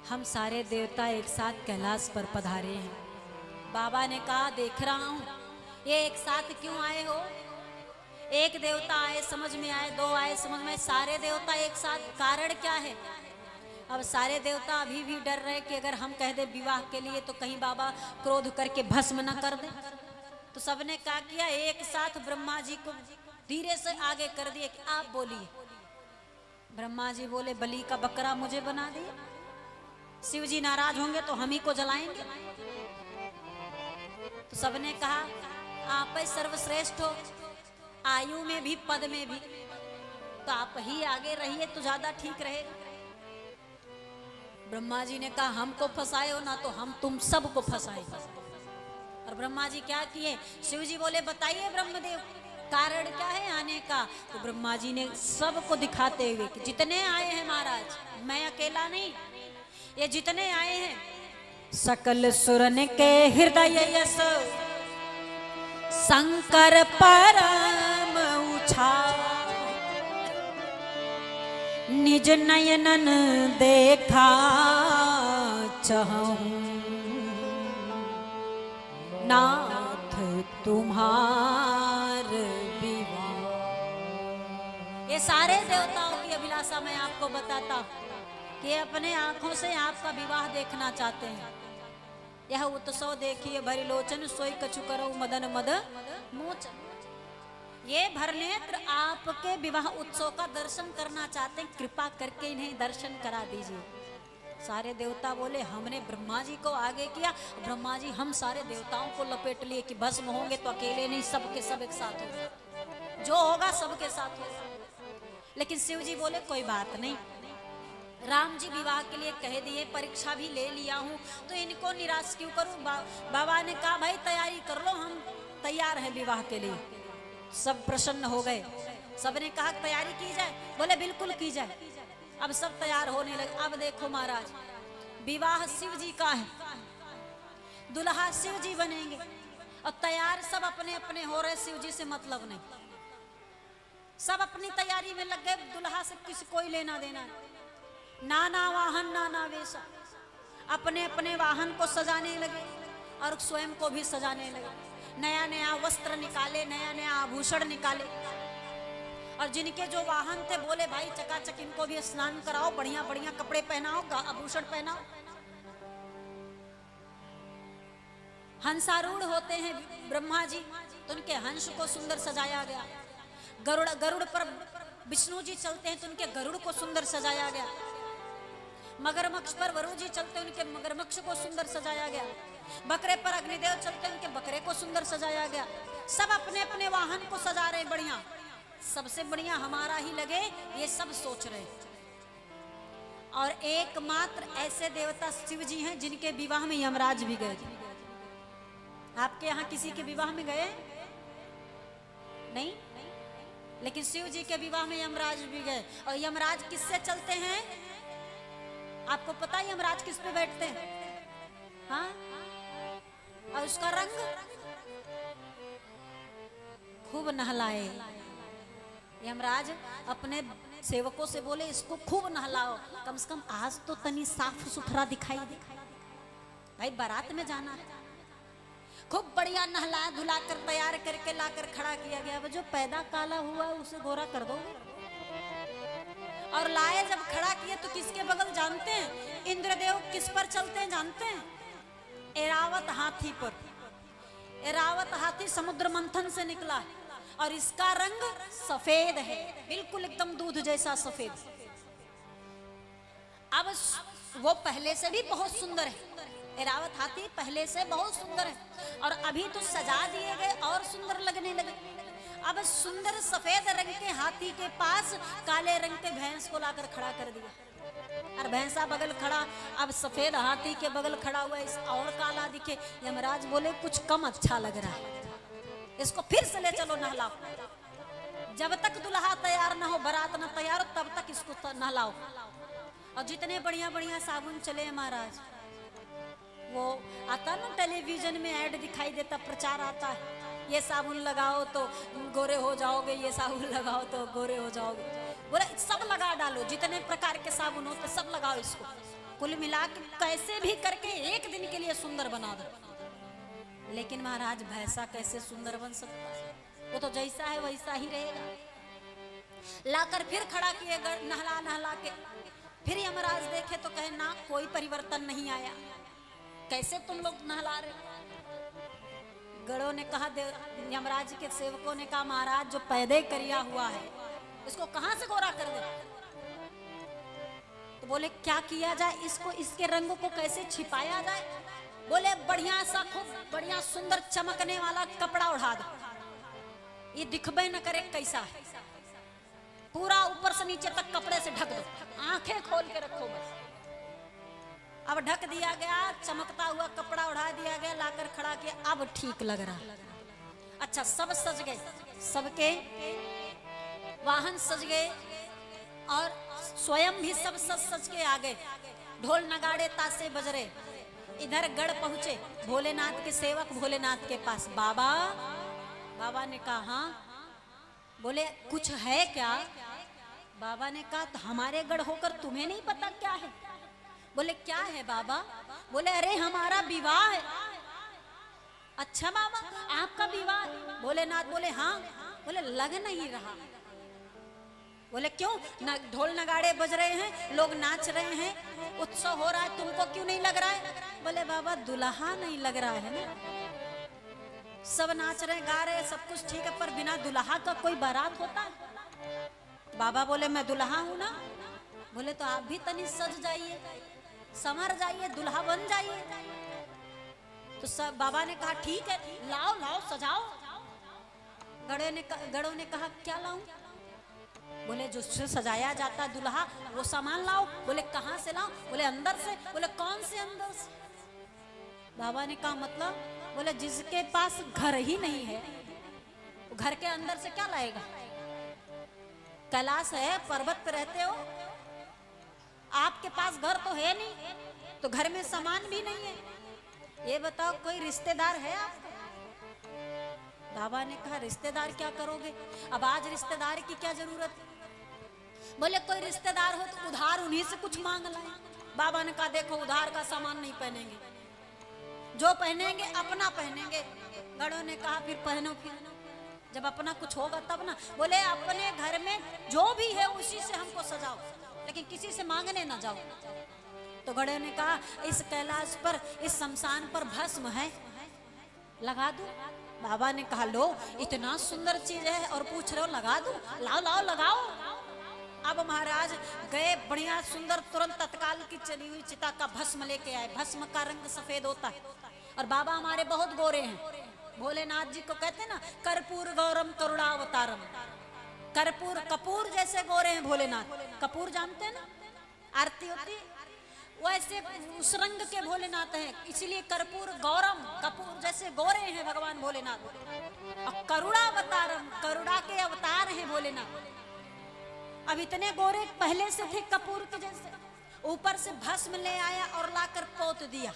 हम सारे देवता एक साथ कैलाश पर पधारे हैं। बाबा ने कहा देख रहा हूं, ये एक साथ क्यों आए हो? एक देवता आए समझ में आए, दो आए समझ में, सारे देवता एक साथ, कारण क्या है? अब सारे देवता अभी भी डर रहे कि अगर हम कह दे विवाह के लिए तो कहीं बाबा क्रोध करके भस्म न कर दे। तो सबने क्या किया, एक साथ ब्रह्मा जी को धीरे से आगे कर दिए कि आप बोलिए। ब्रह्मा जी बोले बलि का बकरा मुझे बना दिए, शिव जी नाराज होंगे तो हम ही को जलाएंगे। तो सबने कहा आप ही सर्वश्रेष्ठ हो, आयु में भी पद में भी, तो आप ही आगे रहिए तो ज्यादा ठीक रहेगा। ब्रह्मा जी ने कहा हमको फंसाए हो ना तो हम तुम सबको फंसाएंगे। और ब्रह्मा जी क्या किए, शिव जी बोले बताइए ब्रह्मदेव कारण क्या है आने का। तो ब्रह्मा जी ने सबको दिखाते हुए कि जितने आए हैं महाराज, मैं अकेला नहीं, ये जितने आए हैं सकल सुरन के हृदय यस शंकर परम उछाल, निज नयनन देखा चाहूं नाथ तुम्हार विवाह। ये सारे देवताओं की अभिलाषा मैं आपको बताता हूं कि अपने आंखों से आपका विवाह देखना चाहते हैं। यह उत्सव देखिए भरी लोचन सोई कछु करो मदन मद मोचन। ये भरनेत्र आपके विवाह उत्सव का दर्शन करना चाहते हैं, कृपा करके इन्हें दर्शन करा दीजिए। सारे देवता बोले हमने ब्रह्मा जी को आगे किया, ब्रह्मा जी हम सारे देवताओं को लपेट लिए कि भस्म होंगे तो अकेले नहीं, सबके सब एक साथ होगा, जो होगा सबके साथ होगा। लेकिन शिव जी बोले कोई बात नहीं, राम जी विवाह के लिए कह दिए, परीक्षा भी ले लिया हूँ तो इनको निराश क्यों करूं। बाबा ने कहा भाई तैयारी कर लो, हम तैयार हैं विवाह के लिए। सब प्रसन्न हो गए, सबने कहा तैयारी की जाए, बोले बिल्कुल की जाए। अब सब तैयार होने लगे। अब देखो महाराज विवाह शिव जी का है, दुल्हा शिव जी बनेंगे और तैयार सब अपने अपने हो रहे, शिव जी से मतलब नहीं, सब अपनी तैयारी में लग गए। दुल्हा से किसी कोई लेना देना नहीं, नाना वाहन नाना वेशा, अपने अपने वाहन को सजाने लगे और स्वयं को भी सजाने लगे। नया नया वस्त्र निकाले, नया नया आभूषण निकाले और जिनके जो वाहन थे बोले भाई चकाचक इनको भी स्नान कराओ, बढ़िया बढ़िया कपड़े पहनाओ, आभूषण पहनाओ। हंसारूढ़ होते हैं ब्रह्मा जी, तो उनके हंस को सुंदर सजाया गया। गरुड़ पर विष्णु जी चलते हैं तो उनके गरुड़ को सुंदर सजाया गया। मगरमच्छ पर वरुण जी चलते हैं, उनके मगरमच्छ को सुंदर सजाया गया। बकरे पर अग्निदेव चलते हैं, उनके बकरे को सुंदर सजाया गया। सब अपने अपने वाहन को सजा रहे बढ़िया, सबसे बढ़िया हमारा ही लगे ये सब सोच रहे। और एकमात्र ऐसे देवता शिव जी हैं जिनके विवाह में यमराज भी गए थे। आपके यहाँ किसी के विवाह में गए नहीं, लेकिन शिव जी के विवाह में यमराज भी गए। और यमराज किससे चलते हैं आपको पता है? यमराज किस पे बैठते हैं? हाँ, और उसका रंग खूब नहलाए। यमराज अपने सेवकों से बोले इसको खूब नहलाओ, कम से कम आज तो तनी साफ सुथरा दिखाई दे, भाई बारात में जाना है। खूब बढ़िया नहला धुला कर तैयार करके लाकर खड़ा किया गया। जो पैदा काला हुआ उसे गोरा कर दो। और लाए जब खड़ा किए तो किसके बगल जानते हैं? इंद्रदेव किस पर चलते हैं जानते हैं? ऐरावत हाथी पर। ऐरावत हाथी समुद्र मंथन से निकला और इसका रंग सफेद है, बिल्कुल एकदम दूध जैसा सफेद। अब वो पहले से भी बहुत सुंदर है, ऐरावत हाथी पहले से बहुत सुंदर है और अभी तो सजा दिए गए और सुंदर लगने लगे। अब सुंदर सफेद रंग के हाथी के पास काले रंग के भैंस को लाकर खड़ा कर दिया और भैंसा बगल खड़ा। अब सफेद हाथी के बगल खड़ा हुआ इस और काला दिखे। यमराज बोले कुछ कम अच्छा लग रहा है, इसको फिर से ले चलो नहलाओ। जब तक दुल्हा तैयार ना हो, बारात ना तैयार हो, तब तक इसको नहलाओ। और जितने बढ़िया बढ़िया साबुन चले महाराज, वो आता ना टेलीविजन में ऐड दिखाई देता, प्रचार आता है, ये साबुन लगाओ तो गोरे हो जाओगे, ये साबुन लगाओ तो गोरे हो जाओगे। बोले सब लगा डालो, जितने प्रकार के साबुन होते सब लगाओ इसको, कुल मिला के कैसे भी करके एक दिन के लिए सुंदर बना दो। लेकिन महाराज भैंसा कैसे सुंदर बन सकता है? वो तो जैसा है वैसा ही रहेगा। लाकर फिर खड़ा किए नहला नहला के। फिर यमराज देखे तो कहे ना कोई परिवर्तन नहीं आया, कैसे तुम लोग नहला रहे? गढ़ों ने कहा, यमराज के सेवकों ने कहा महाराज जो पैदे करिया हुआ है इसको कहां से गोरा कर दे? तो बोले क्या किया जाए इसको, इसके रंगों को कैसे छिपाया जाए? बोले बढ़िया सा खूब बढ़िया सुंदर चमकने वाला कपड़ा उड़ा दो, ये दिखबे न करे कैसा है। पूरा ऊपर से नीचे तक कपड़े से ढक दो, आंखें खोल के रखो बस। अब ढक दिया गया, चमकता हुआ कपड़ा उड़ा दिया गया, लाकर खड़ा किया। अब ठीक लग रहा। अच्छा सब सज गए, सबके वाहन सज गए और स्वयं भी सब सज सज के आ गए। ढोल नगाड़े तासे बज रहे। इधर गढ़ पहुंचे भोलेनाथ के सेवक भोलेनाथ के पास। बाबा, बाबा ने कहा हाँ। बोले कुछ है क्या? बाबा ने कहा तो हमारे गढ़ होकर तुम्हें नहीं पता क्या है? बोले क्या है बाबा? बोले अरे हमारा विवाह है। अच्छा बाबा आपका विवाह? भोलेनाथ बोले हाँ। बोले लग नहीं रहा। बोले क्यों? ढोल नगाड़े बज रहे हैं, लोग नाच रहे हैं, उत्सव हो रहा है, तुमको क्यों नहीं लग रहा है? बोले बाबा दुल्हा नहीं लग रहा है ना, सब नाच रहे गा रहे सब कुछ ठीक है, पर बिना दुल्हा का कोई बारात होता है? बाबा बोले मैं दुल्हा हूं ना। बोले तो आप भी तनी सज जाइए, संवर जाइए, दुल्हा बन जाइए। तो सब बाबा ने कहा ठीक है लाओ लाओ सजाओ। गढ़ों ने कहा क्या लाऊं? बोले जो सजाया जाता है दुल्हा वो सामान लाओ। बोले कहां से लाओ? बोले अंदर से। बोले कौन से अंदर से? बाबा ने कहा मतलब? बोले जिसके पास घर ही नहीं है वो घर के अंदर से क्या लाएगा? कैलाश है, पर्वत पे रहते हो, आपके पास घर तो है नहीं, तो घर में सामान भी नहीं है, ये बताओ कोई रिश्तेदार है आपका? बाबा ने कहा रिश्तेदार क्या करोगे? अब आज रिश्तेदार की क्या जरूरत? बोले कोई रिश्तेदार हो तो उधार उन्हीं से कुछ मांग लाए। बाबा ने कहा देखो उधार का सामान नहीं पहनेंगे, जो पहनेंगे अपना पहनेंगे। गढ़ों ने कहा फिर पहनो। फिर जब अपना कुछ होगा तब ना। बोले अपने घर में जो भी है उसी से हमको सजाओ, लेकिन किसी से मांगने ना जाओ। तो घड़े ने कहा इस कैलाश पर, इस शमशान पर भस्म है, लगा दूं? बाबा ने कहा लो, इतना सुंदर चीज है और पूछ रहे हो लगा दूं? लाओ लाओ लगाओ। अब महाराज गए, बढ़िया सुंदर, तुरंत तत्काल की चली हुई चिता का भस्म लेके आए। भस्म का रंग सफेद होता है और बाबा हमारे बहुत गोरे हैं। भोलेनाथ जी को कहते हैं ना कर्पूर गौरम करुणावतारम। कर्पूर कपूर जैसे गोरे हैं भोलेनाथ। कपूर जानते हैं ना, आरती होती है, वैसे उस रंग के भोलेनाथ हैं, इसीलिए कर्पूर गौरम, कपूर जैसे गोरे हैं भगवान भोलेनाथ। और करुणावतारम, करुणा के अवतार हैं भोलेनाथ। अब इतने गोरे पहले से थे कपूर के जैसे। ऊपर से भस्म ले आया और लाकर पोत दिया।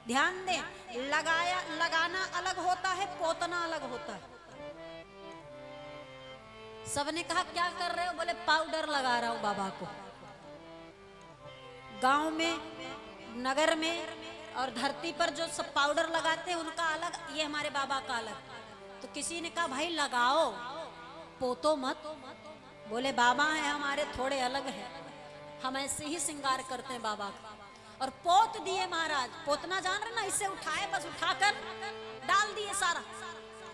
ध्यान दें, लगाया, लगाना अलग होता है, पोतना अलग होता है। सबने कहा क्या कर रहे हो? बोले पाउडर लगा रहा हूं बाबा को। गांव में, नगर में और धरती पर जो सब पाउडर लगाते हैं उनका अलग, ये हमारे बाबा का अलग। तो किसी ने कहा भाई लगाओ, पोतो मत। बोले बाबा है हमारे थोड़े अलग है, हम ऐसे ही श्रृंगार करते हैं बाबा का। और पोत दिए महाराज। पोतना जान रहे ना, इससे उठाए, बस उठाकर डाल दिए सारा,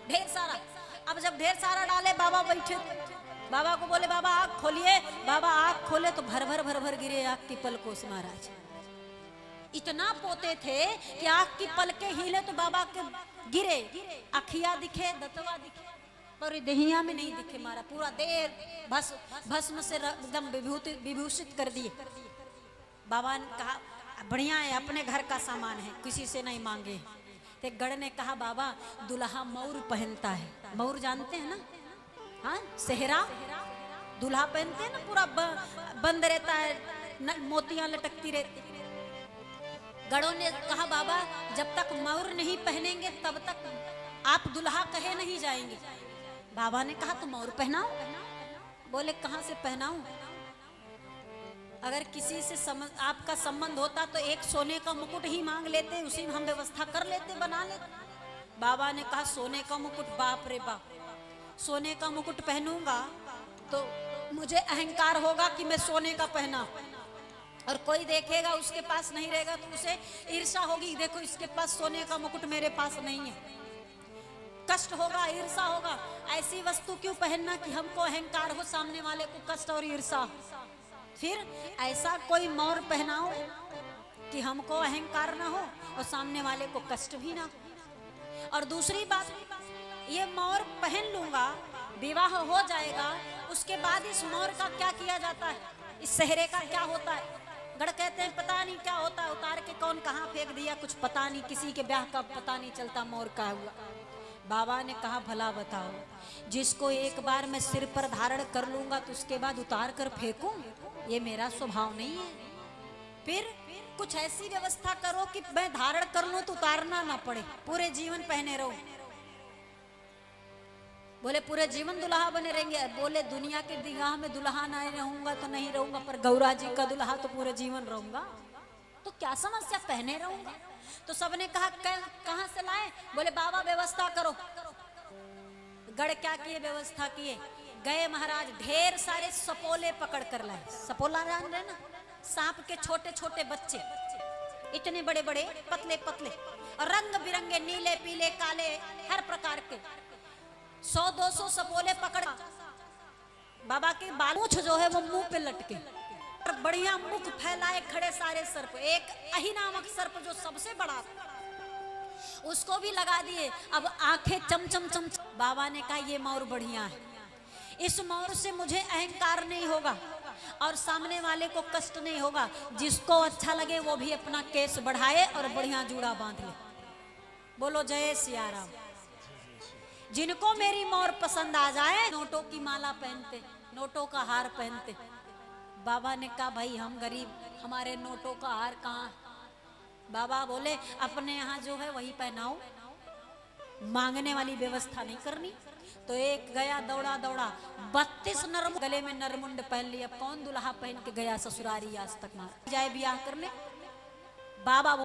ढेर सारा। अब जब ढेर सारा डाले, बाबा बैठे, बाबा को बोले बाबा आँख खोलिए। बाबा आँख खोले तो भर भर भर भर गिरे आँख की पलकों से महाराज। इतना पोते थे कि आँख की पलकें हिले तो बाबा के गिरे, अखिया दिखे, दतवा दिखे, पर देहिया में नहीं दिखे। मारा पूरा देह भस्म से एकदम विभूषित कर दिए। बाबा ने कहा बढ़िया है, अपने घर का सामान है, किसी से नहीं मांगे। तो गढ़ ने कहा बाबा दुल्हा मौर पहनता है। मौर जानते हैं ना? हाँ, सेहरा दूल्हा पहनते हैं ना, पूरा बंद रहता है, मोतियां लटकती रहती। गढ़ों ने कहा बाबा जब तक मौर नहीं पहनेंगे तब तक आप दुल्हा कहे नहीं जाएंगे। बाबा ने कहा तो मौर पहनाओ। बोले कहां से पहनाऊं? अगर किसी से आपका संबंध होता तो एक सोने का मुकुट ही मांग लेते, उसी में हम व्यवस्था कर लेते, बना लेते। बाबा ने कहा सोने का मुकुट, बाप रे बाप, सोने का मुकुट पहनूंगा तो मुझे अहंकार होगा कि मैं सोने का पहना, और कोई देखेगा उसके पास नहीं रहेगा तो उसे ईर्ष्या होगी, देखो इसके पास सोने का मुकुट मेरे पास नहीं है, कष्ट होगा, ईर्ष्या होगा। ऐसी वस्तु क्यों पहनना कि हमको अहंकार हो, सामने वाले को कष्ट और ईर्ष्या हो। फिर ऐसा कोई मौर पहनाओ कि हमको अहंकार ना हो और सामने वाले को कष्ट भी ना हो। और दूसरी बात, ये मौर पहन लूंगा, विवाह हो जाएगा, उसके बाद इस मौर का क्या किया जाता है, इस सेहरे का क्या होता है? गढ़ कहते हैं पता नहीं क्या होता है, उतार के कौन कहाँ फेंक दिया, कुछ पता नहीं, किसी के ब्याह का पता नहीं चलता मौर का हुआ। बाबा ने कहा भला बताओ, जिसको एक बार मैं सिर पर धारण कर लूंगा तो उसके बाद उतार कर फेंकूं, ये मेरा स्वभाव नहीं है। फिर कुछ ऐसी व्यवस्था करो कि मैं धारण कर लूं तो उतारना ना पड़े, पूरे जीवन पहने रहूं। बोले पूरे जीवन दुल्हा बने रहेंगे? बोले दुनिया के निगाह में दुल्हा नहीं रहूंगा तो नहीं रहूंगा, पर गौरा जी का दुल्हा तो पूरे जीवन रहूंगा, तो क्या समस्या, पहने रहूंगा। तो सबने कहा कहां से लाए? बोले बाबा व्यवस्था करो। गढ़ क्या किए, व्यवस्था किए। गए महाराज, ढेर सारे सपोले पकड़ कर लाए। सपोला जान रहे ना, सांप के छोटे छोटे बच्चे, इतने बड़े बड़े, पतले पतले, और रंग बिरंगे, नीले पीले काले, हर प्रकार के 100-200 सपोले पकड़। बाबा के बालूछ जो है वो मुंह पे लटके, बढ़िया मुख फैलाए खड़े सारे सर्प। एक अही नामक सर्प जो सबसे बड़ा, उसको भी लगा दिए। अब आंखें चमचम चम। बाबा ने कहा ये मौर बढ़िया है, इस मौर से मुझे अहंकार नहीं होगा और सामने वाले को कष्ट नहीं होगा। जिसको अच्छा लगे वो भी अपना केस बढ़ाए और बढ़िया जूड़ा बांध ले। बोलो जय सिया राम। जिनको मेरी मौर पसंद आ जाए, नोटों की माला पहनते, नोटों का हार पहनते। बाबा ने कहा भाई हम गरीब, हमारे नोटों का हार कहाँ? बाबा बोले अपने यहाँ जो है वही पहनाओ, मांगने वाली व्यवस्था नहीं करनी। तो एक गया दौड़ा दौड़ा 32 नरम, गले में नरमुंड पहन लिया। कौन दुल्हा पहन के गया ससुरारी आज तक मार जाए ब्याह करने? बाबा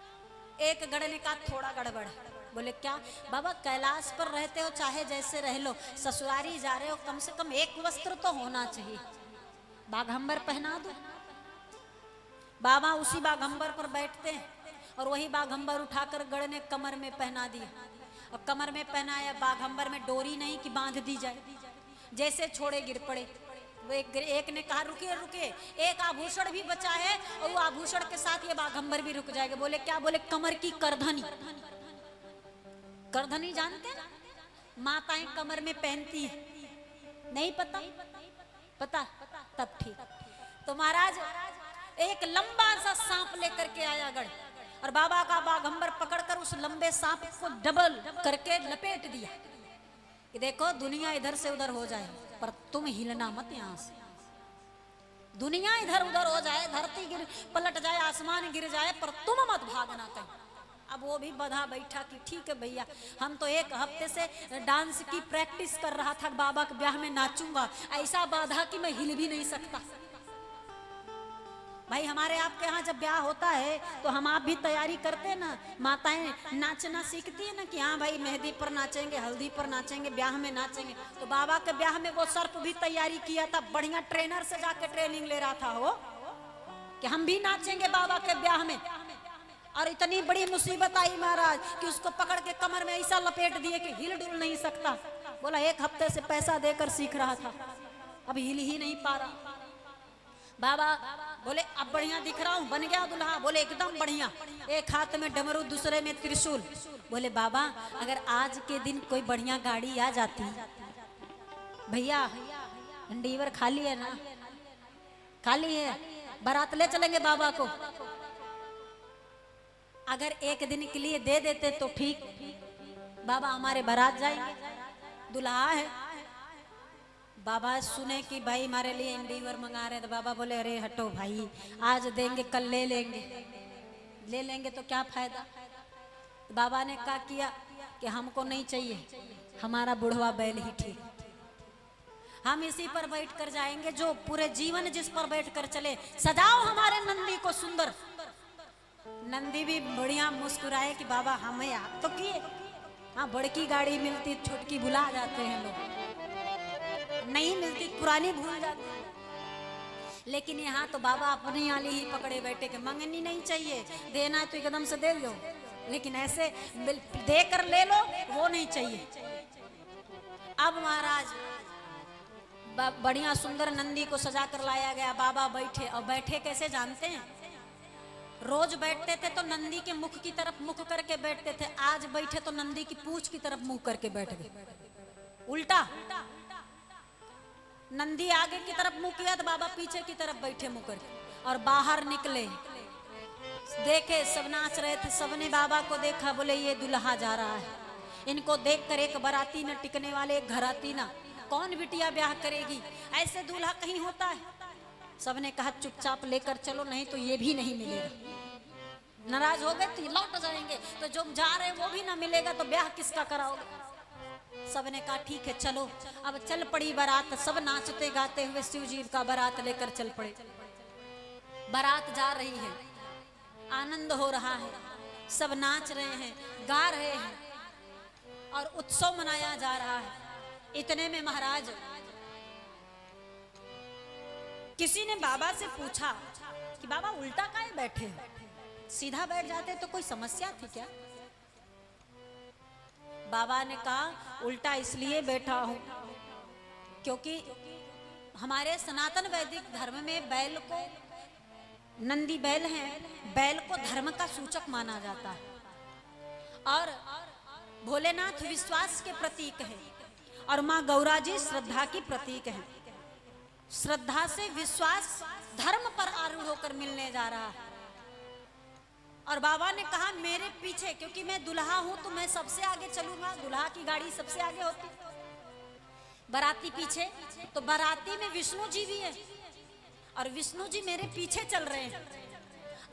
एक गढ़ ने कहा थोड़ा गड़बड़, बोले क्या बाबा, कैलाश पर रहते हो चाहे जैसे रह लो, ससुरारी जा रहे हो, कम से कम एक वस्त्र तो होना चाहिए, बाघंबर पहना दो। बाबा उसी बाघंबर पर बैठते हैं और वही बाघंबर उठाकर गढ़ ने कमर में पहना दिया, और कमर में पहनाया। बाघंबर में डोरी नहीं कि बांध दी जाए, जैसे छोड़े गिर पड़े। वो एक ने कहा रुकिए रुकिए, एक आभूषण भी बचा है और वो आभूषण के साथ ये बाघंबर भी रुक जाएगा। बोले क्या? बोले कमर की करधनी। करधनी जानते हैं, माताएं कमर में पहनती है, नहीं पता? पता? तब ठीक। तो महाराज एक लंबा सा सांप लेकर के आया गढ़, और बाबा का बाघंबर पकड़कर उस लंबे सांप को डबल करके लपेट दिया कि देखो दुनिया इधर से उधर हो जाए पर तुम हिलना मत यहां से। दुनिया इधर उधर हो जाए, धरती गिर पलट जाए, आसमान गिर जाए, पर तुम मत भागना कहीं। अब वो भी बधा बैठा कि ठीक है भैया, हम तो एक हफ्ते से डांस की प्रैक्टिस कर रहा था, बाबा के ब्याह में नाचूंगा, ऐसा बाधा कि मैं हिल भी नहीं सकता। भाई हमारे आपके यहाँ जब ब्याह होता है तो हम आप भी तैयारी करते हैं ना, माताएं नाचना सीखती है ना कि हाँ भाई मेहंदी पर नाचेंगे, हल्दी पर नाचेंगे, ब्याह में नाचेंगे। तो बाबा के ब्याह में वो सर्प भी तैयारी किया था, बढ़िया ट्रेनर से जाके ट्रेनिंग ले रहा था वो कि हम भी नाचेंगे बाबा के ब्याह में। और इतनी बड़ी मुसीबत आई महाराज कि उसको पकड़ के कमर में ऐसा लपेट दिए कि हिल डुल नहीं सकता। बोला एक हफ्ते से पैसा देकर सीख रहा था, अब हिल ही नहीं पा रहा। बाबा बोले अब बढ़िया दिख रहा हूँ, बन गया दुल्हा? बोले एकदम बढ़िया, एक हाथ में डमरू दूसरे में त्रिशूल। बोले बाबा अगर आज के दिन कोई बढ़िया गाड़ी आ जाती, भैया डीवर खाली है ना? खाली है, बारात ले चलेंगे बाबा को। अगर एक दिन के लिए दे देते तो ठीक, बाबा हमारे बारात जाएंगे, दुल्हा है। बाबा सुने कि भाई हमारे लिए इंडीवर मंगा रहे, तो बाबा बोले अरे हटो भाई, आज देंगे कल ले लेंगे, ले लेंगे तो क्या फायदा। तो बाबा ने क्या किया कि हमको नहीं चाहिए, हमारा बुढ़वा बैल ही ठीक, हम इसी पर बैठ कर जाएंगे, जो पूरे जीवन जिस पर बैठ कर चले। सजाओ हमारे नंदी को सुंदर। नंदी भी बढ़िया मुस्कुराए कि बाबा हमें आप तो किए। हाँ बड़की गाड़ी मिलती, छोटकी भुला जाते हैं लोग, नहीं मिलती पुरानी भूल जाती। लेकिन यहाँ तो बाबा अपनी आली ही पकड़े बैठे कि मंगनी नहीं चाहिए, देना है तो एकदम से दे दो, लेकिन ऐसे दे कर ले लो वो नहीं चाहिए। अब महाराज बढ़िया सुंदर नंदी को सजा कर लाया गया, बाबा बैठे। और बैठे कैसे जानते हैं? रोज बैठते थे तो नंदी के मुख की तरफ मुख करके बैठते थे, आज बैठे तो नंदी की पूंछ की तरफ मुंह करके बैठ गए, उल्टा। नंदी आगे की तरफ मुंह किया तो बाबा पीछे की तरफ बैठे मुंह करके। और बाहर निकले, देखे सब नाच रहे थे, सबने बाबा को देखा, बोले ये दुल्हा जा रहा है। इनको देखकर एक बाराती न टिकने वाले, एक घराती ना, कौन बिटिया ब्याह करेगी, ऐसे दूल्हा कहीं होता है। सबने कहा चुपचाप लेकर चलो, नहीं तो ये भी नहीं मिलेगा। नाराज हो गए तो लौट जाएंगे, तो जो जा रहे वो भी ना मिलेगा तो ब्याह किसका कराओगे। सबने कहा ठीक है चलो। अब चल पड़ी बारात, सब नाचते गाते हुए शिव जी का बारात लेकर चल पड़े। बारात जा रही है, आनंद हो रहा है, सब नाच रहे हैं, गा रहे हैं और उत्सव मनाया जा रहा है। इतने में महाराज किसी ने बाबा से पूछा कि बाबा उल्टा काहे बैठे हो, सीधा बैठ जाते तो कोई समस्या थी क्या? बाबा ने कहा उल्टा इसलिए बैठा हूं क्योंकि हमारे सनातन वैदिक धर्म में बैल को, नंदी बैल हैं, बैल को धर्म का सूचक माना जाता है और भोलेनाथ विश्वास के प्रतीक है और माँ गौरा जी श्रद्धा की प्रतीक है। श्रद्धा से विश्वास धर्म पर आरूढ़ होकर मिलने जा रहा है। और बाबा ने कहा मेरे पीछे, क्योंकि मैं दुल्हा हूं तो मैं सबसे आगे चलूंगा, दुल्हा की गाड़ी सबसे आगे होती, बाराती पीछे, तो बाराती में विष्णु जी भी है और विष्णु जी मेरे पीछे चल रहे हैं।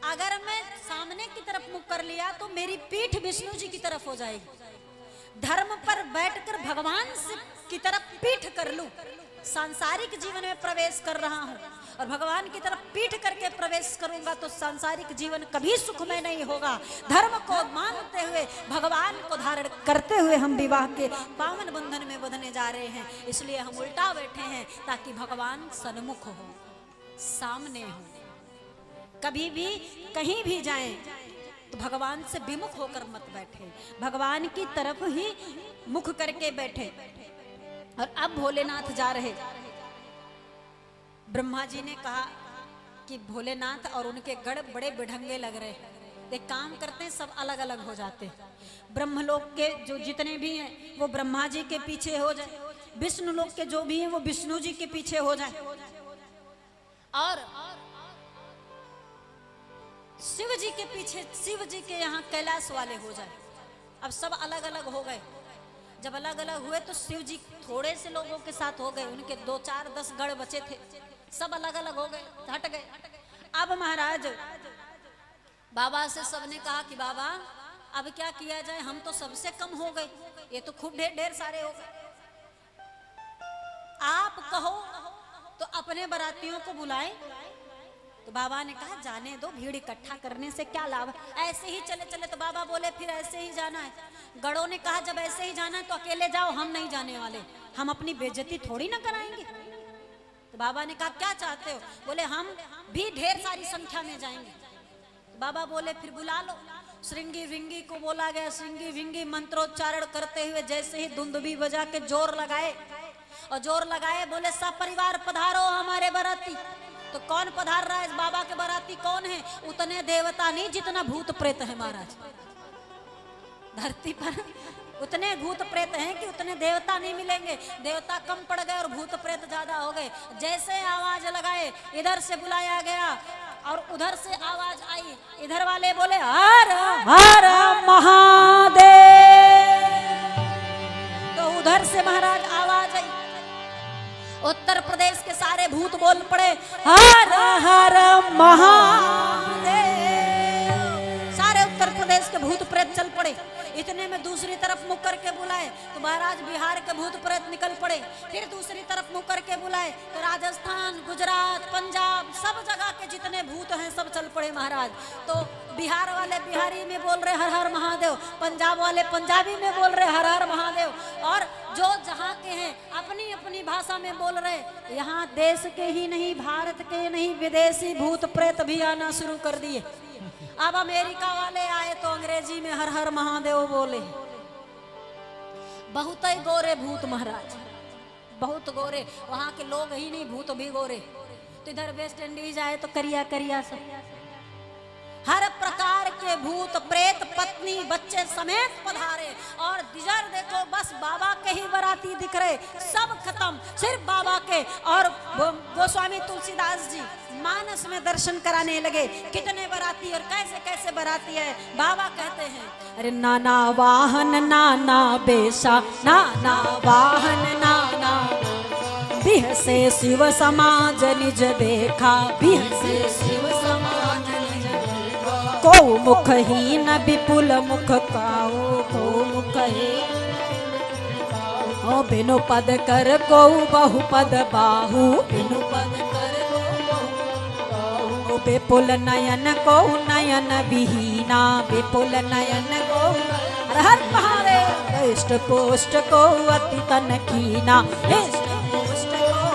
अगर मैं सामने की तरफ मुख कर लिया तो मेरी पीठ विष्णु जी की तरफ हो जाएगी। धर्म पर बैठकर भगवान की तरफ पीठ कर लूं सांसारिक जीवन में प्रवेश कर रहा हूँ और भगवान की तरफ पीठ करके प्रवेश करूंगा तो सांसारिक जीवन कभी सुखमय नहीं होगा। धर्म को मानते हुए, भगवान को धारण करते हुए हम विवाह के पावन बंधन में बंधने जा रहे हैं। इसलिए हम उल्टा बैठे हैं ताकि भगवान सन्मुख हो, सामने हो। कभी भी कहीं भी जाएं तो भगवान से विमुख होकर मत बैठे, भगवान की तरफ ही मुख करके बैठे। और अब भोलेनाथ जा रहे। ब्रह्मा जी ने कहा कि भोलेनाथ और उनके गढ़ बड़े बिढंगे लग रहे, एक काम करते हैं सब अलग अलग हो जाते हैं। ब्रह्मलोक के जो जितने भी हैं वो ब्रह्मा जी के पीछे हो जाए, विष्णु लोक के जो भी हैं वो विष्णु जी के पीछे हो जाए, और शिव जी के पीछे शिव जी के यहाँ कैलाश वाले हो जाए। अब सब अलग अलग हो गए। जब अलग अलग हुए तो शिव जी थोड़े से लोगों के साथ हो गए, उनके 2 4 10 गढ़ बचे थे, सब अलग अलग हो गए, हट गए। अब महाराज बाबा से सबने कहा कि बाबा अब क्या किया जाए, हम तो सबसे कम हो गए, ये तो खूब ढेर सारे हो गए, आप कहो तो अपने बारातियों को बुलाएं। तो बाबा ने कहा जाने दो, भीड़ इकट्ठा करने से क्या लाभ, ऐसे ही चले चले। तो बाबा बोले फिर ऐसे ही जाना है। गढ़ों ने कहा जब ऐसे ही जाना है तो अकेले जाओ, हम नहीं जाने वाले, हम अपनी बेइज्जती थोड़ी ना कराएंगे। तो बाबा ने कहा क्या चाहते हो, बोले हम भी ढेर सारी संख्या में जाएंगे। तो बाबा बोले फिर बुला लो। श्रृंगी विंगी को बोला गया, श्रृंगी विंगी मंत्रोच्चारण करते हुए जैसे ही दुंदुबी बजा के जोर लगाए, और जोर लगाए बोले सब परिवार पधारो हमारे बाराती। तो कौन पधार रहा है इस बाबा के बाराती, कौन है, उतने देवता नहीं जितना भूत प्रेत है महाराज। धरती पर उतने भूत प्रेत हैं कि उतने देवता नहीं मिलेंगे, देवता कम पड़ गए और भूत प्रेत ज्यादा हो गए। जैसे आवाज लगाए इधर से बुलाया गया और उधर से आवाज आई, इधर वाले बोले हर हर महादेव, तो उधर से महाराज आवाज आई, उत्तर प्रदेश के सारे भूत बोल पड़े हर हर महादेव। सारे उत्तर प्रदेश के भूत प्रेत चल पड़े। इतने में दूसरी तरफ मुख करके बुलाए तो महाराज बिहार के भूत प्रेत निकल पड़े। फिर दूसरी तरफ मुख करके बुलाए तो राजस्थान, गुजरात, पंजाब, सब जगह के जितने भूत हैं सब चल पड़े महाराज। तो बिहार वाले बिहारी में बोल रहे हर हर महादेव, पंजाब वाले पंजाबी में बोल रहे हर हर महादेव, और जो जहाँ के हैं अपनी अपनी भाषा में बोल रहे। यहाँ देश के ही नहीं, भारत के नहीं, विदेशी भूत प्रेत भी आना शुरू कर दिए। अब अमेरिका वाले आए तो अंग्रेजी में हर हर महादेव बोले। बहुत ही गोरे भूत महाराज, बहुत गोरे, वहां के लोग ही नहीं भूत भी गोरे। तो इधर वेस्ट इंडीज आए तो करिया करिया सब, हर प्रकार के भूत प्रेत पत्नी बच्चे समेत पधारे। और दिजर देखो बस बाबा के ही बाराती दिख रहे, सब खत्म, सिर्फ बाबा के। और गोस्वामी तुलसीदास जी मानस में दर्शन कराने लगे, कितने बाराती और कैसे कैसे बाराती है। बाबा कहते हैं अरे नाना वाहन नाना बेशा, नाना वाहन नाना, बिह से शिव समाज निज देखा, बिह से शिव समाज निज देखा। को मुखहीन विपुल मुख काऊ, को मुखहीन ओ बिनु पद कर को बहुपद बाहु, बिनु पद कर विपुल नयन को नयन विहीना, विपुल नयन को हर हर महादेव। इष्ट पुष्ट को अति तन कीना, इष्ट पुष्ट को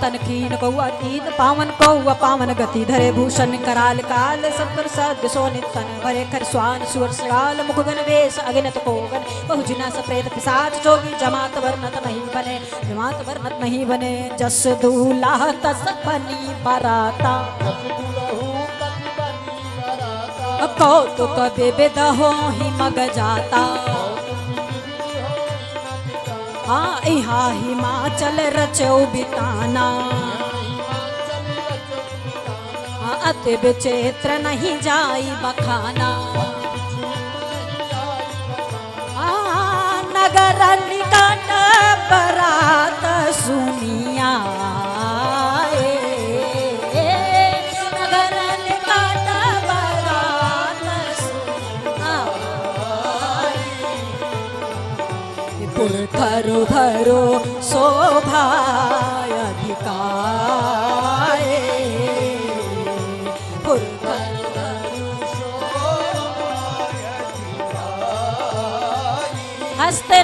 तन कीन को अतीत पावन को अपावन गति धरे भूषण कराल काल सब कर सद सोनित तन भरे कर स्वान सुर श्राल मुख गण वेश अगिनत कोगन बहुजना सप्रेत पिशाच जोगी जमात वर्णत नहीं बने, जमात वर्णत नहीं बने। जस दूल्हा तस बनी बराता, कौतुक विविध हो ही मग जाता। हाँ यहाँ हिमाचल रचो बिताना, अति विचित्र नहीं जाई बखाना। नगर निकट बरात सुनिया, नगर निकट बरात सुनिया। पुर धरो धरो शोभा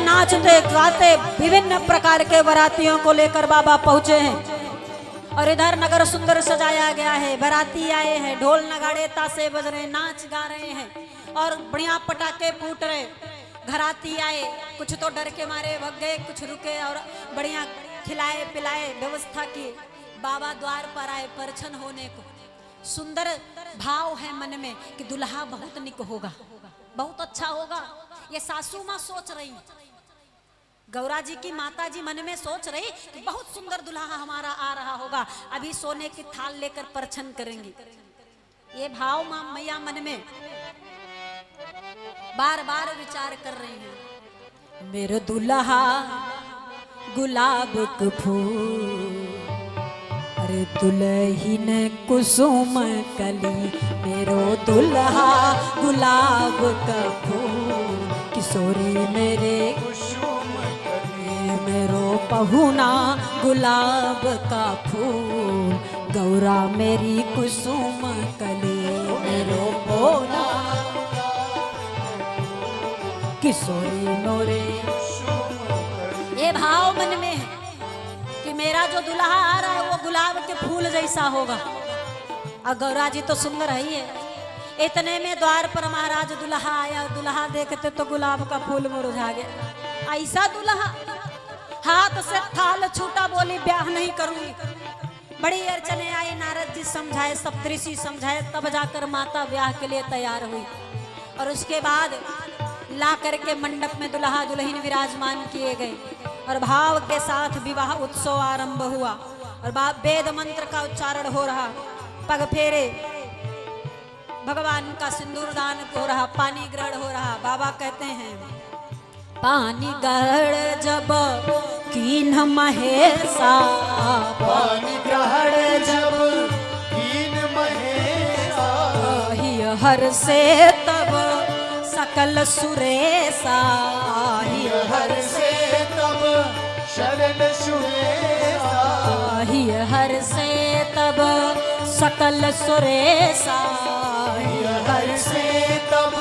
नाचते गाते विभिन्न प्रकार के बारातियों को लेकर बाबा पहुंचे हैं। और इधर नगर सुंदर सजाया गया है, बाराती आए हैं, ढोल नगाड़े तासे बज रहे, नाच गा रहे हैं और बढ़िया पटाखे फूट रहे। घराती आए, कुछ तो डर के मारे भग गए, कुछ रुके और बढ़िया खिलाए पिलाए व्यवस्था की। बाबा द्वार पर आए परछन होने को। सुंदर भाव है मन में कि दुल्हा बहुत निक होगा, बहुत अच्छा होगा। ये सासू माँ सोच रही, गौरा जी की माता जी मन में सोच रही कि बहुत सुंदर दुल्हा हमारा आ रहा होगा, अभी सोने की थाल लेकर परछन करेंगी। ये भाव माँ मैया मन में बार बार विचार कर रही हैं। मेरे दुल्हा गुलाब के फूल, अरे दुल्हीन कुसुम कली, मेरो दुल्हा गुलाब का फूल, किशोरी मेरे मेरो पहुना गुलाब का फूल, गौरा मेरी कुसुम कली, मेरो बोला किशोरी मोरे। ये भाव मन में है कि मेरा जो दुल्हा आ रहा है वो गुलाब के फूल जैसा होगा। और गौरा जी तो सुंदर है ही है। इतने में द्वार पर महाराज दुल्हा आया, दुल्हा देखते तो गुलाब का फूल मुरझा गया। ऐसा दुल्हा, हाथ से थाल छूटा, बोली ब्याह नहीं करूंगी। बड़ी अर्चने आई, नारद जी समझाए, सप्तऋषि समझाए, तब जाकर माता ब्याह के लिए तैयार हुई। और उसके बाद ला करके मंडप में दुल्हा दुल्हन विराजमान किए गए और भाव के साथ विवाह उत्सव आरंभ हुआ। और वेद मंत्र का उच्चारण हो रहा, पग फेरे, भगवान का सिंदूर दान हो रहा, पानी ग्रहण हो रहा। बाबा कहते हैं पानी ग्रहण जब कीन महेशा, पानी ग्रहण जब कीन महेशा, हर से तब सकल सुरेशा, हर से तब शरण सुरेशा, हर से तब सकल सुरेशा, हर से तब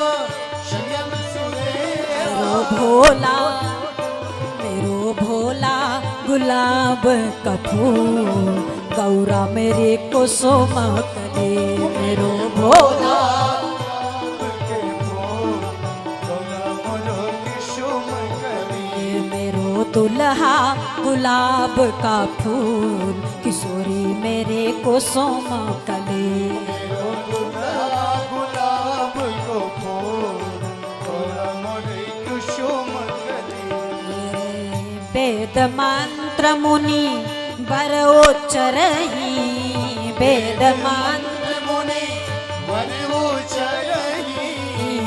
शरण सुरेशा। भोला मेरो भोला गुलाब का फूल, गौरा मेरे कुसुम कली, मेरो भोला मेरो दुल्हा गुलाब का फूल, किशोरी मेरे कुसुम कली। वेद मंत्र मुनि बर उच्चरहि, वेद मंत्र मुनि बर उच्चरहि,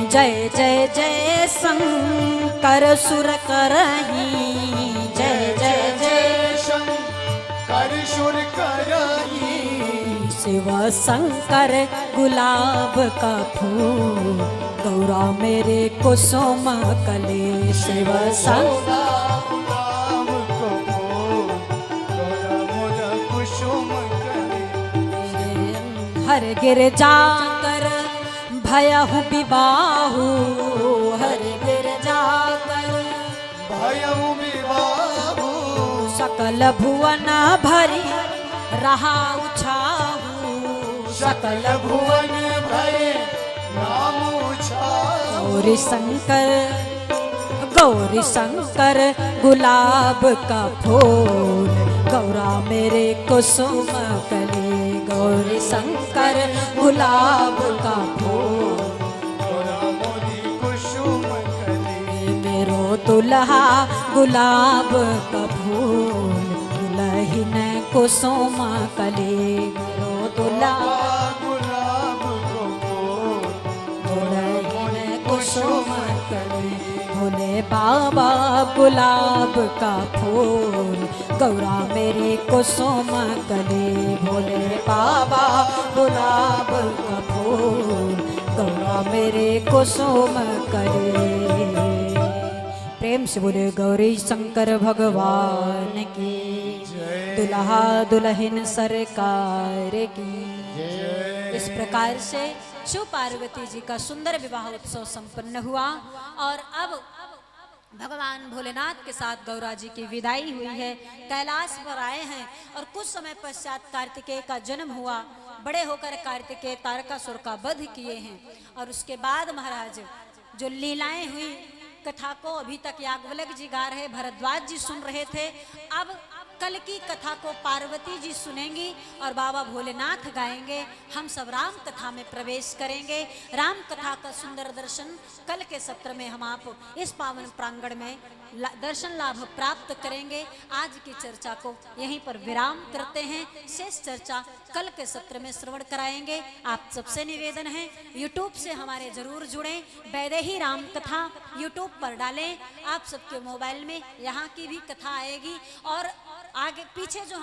जय जय जय शंकर सुर करहि, जय जय जय शंकर सुर करहि, शिव शंकर गुलाब का फूल, गौरा मेरे कुसुम कली, शिव शंकर हर गिर जाकर भयहु विबाहु, हर गिर जाकर भयहु विबाहु, सकल भुवन भरी रहा उछाहु, सकल भुवन भरे राम उछाहु। गौरी शंकर गुलाब का फूल, गौरा मेरे कुसुम कली, गौरी शंकर गुलाब का फूल, गौरा मोरी कुसुम कली। मेरो दुल्हा गुलाब का फूल, दुल्हन कुसुम कली, मेरो दुल्हा गुलाब को फूल, दुल्हन कुसुम कली। भोले बाबा गुलाब का फूल, गौरा मेरी कुसुम कली, भोले बाबा गुलाब का फूल, गौरा मेरे कुसुम कली। प्रेम से बोले गौरी शंकर भगवान की, दुल्हा दुल्हन सरकार की। इस प्रकार से शिव पार्वती जी का सुंदर विवाह उत्सव संपन्न हुआ। और अब भगवान भोलेनाथ के साथ गौरा जी की विदाई हुई है, कैलाश पर आए हैं और कुछ समय पश्चात कार्तिकेय का जन्म हुआ। बड़े होकर कार्तिकेय तारकासुर का वध किए हैं और उसके बाद महाराज जो लीलाएं हुई, कथा को अभी तक याज्ञवल्क्य जी गा रहे, भरद्वाज जी सुन रहे थे। अब कल की कथा को पार्वती जी सुनेंगी और बाबा भोलेनाथ गाएंगे। हम सब राम कथा में प्रवेश करेंगे। राम कथा का सुंदर दर्शन कल के सत्र में हम आप इस पावन प्रांगण में दर्शन लाभ प्राप्त करेंगे। आज की चर्चा को यहीं पर विराम करते हैं, शेष चर्चा कल के सत्र में श्रवण कराएंगे। आप सबसे निवेदन है यूट्यूब से हमारे जरूर जुड़ें, वैदेही राम कथा यूट्यूब पर डालें। आप सबके मोबाइल में यहाँ की भी कथा आएगी और आगे पीछे जो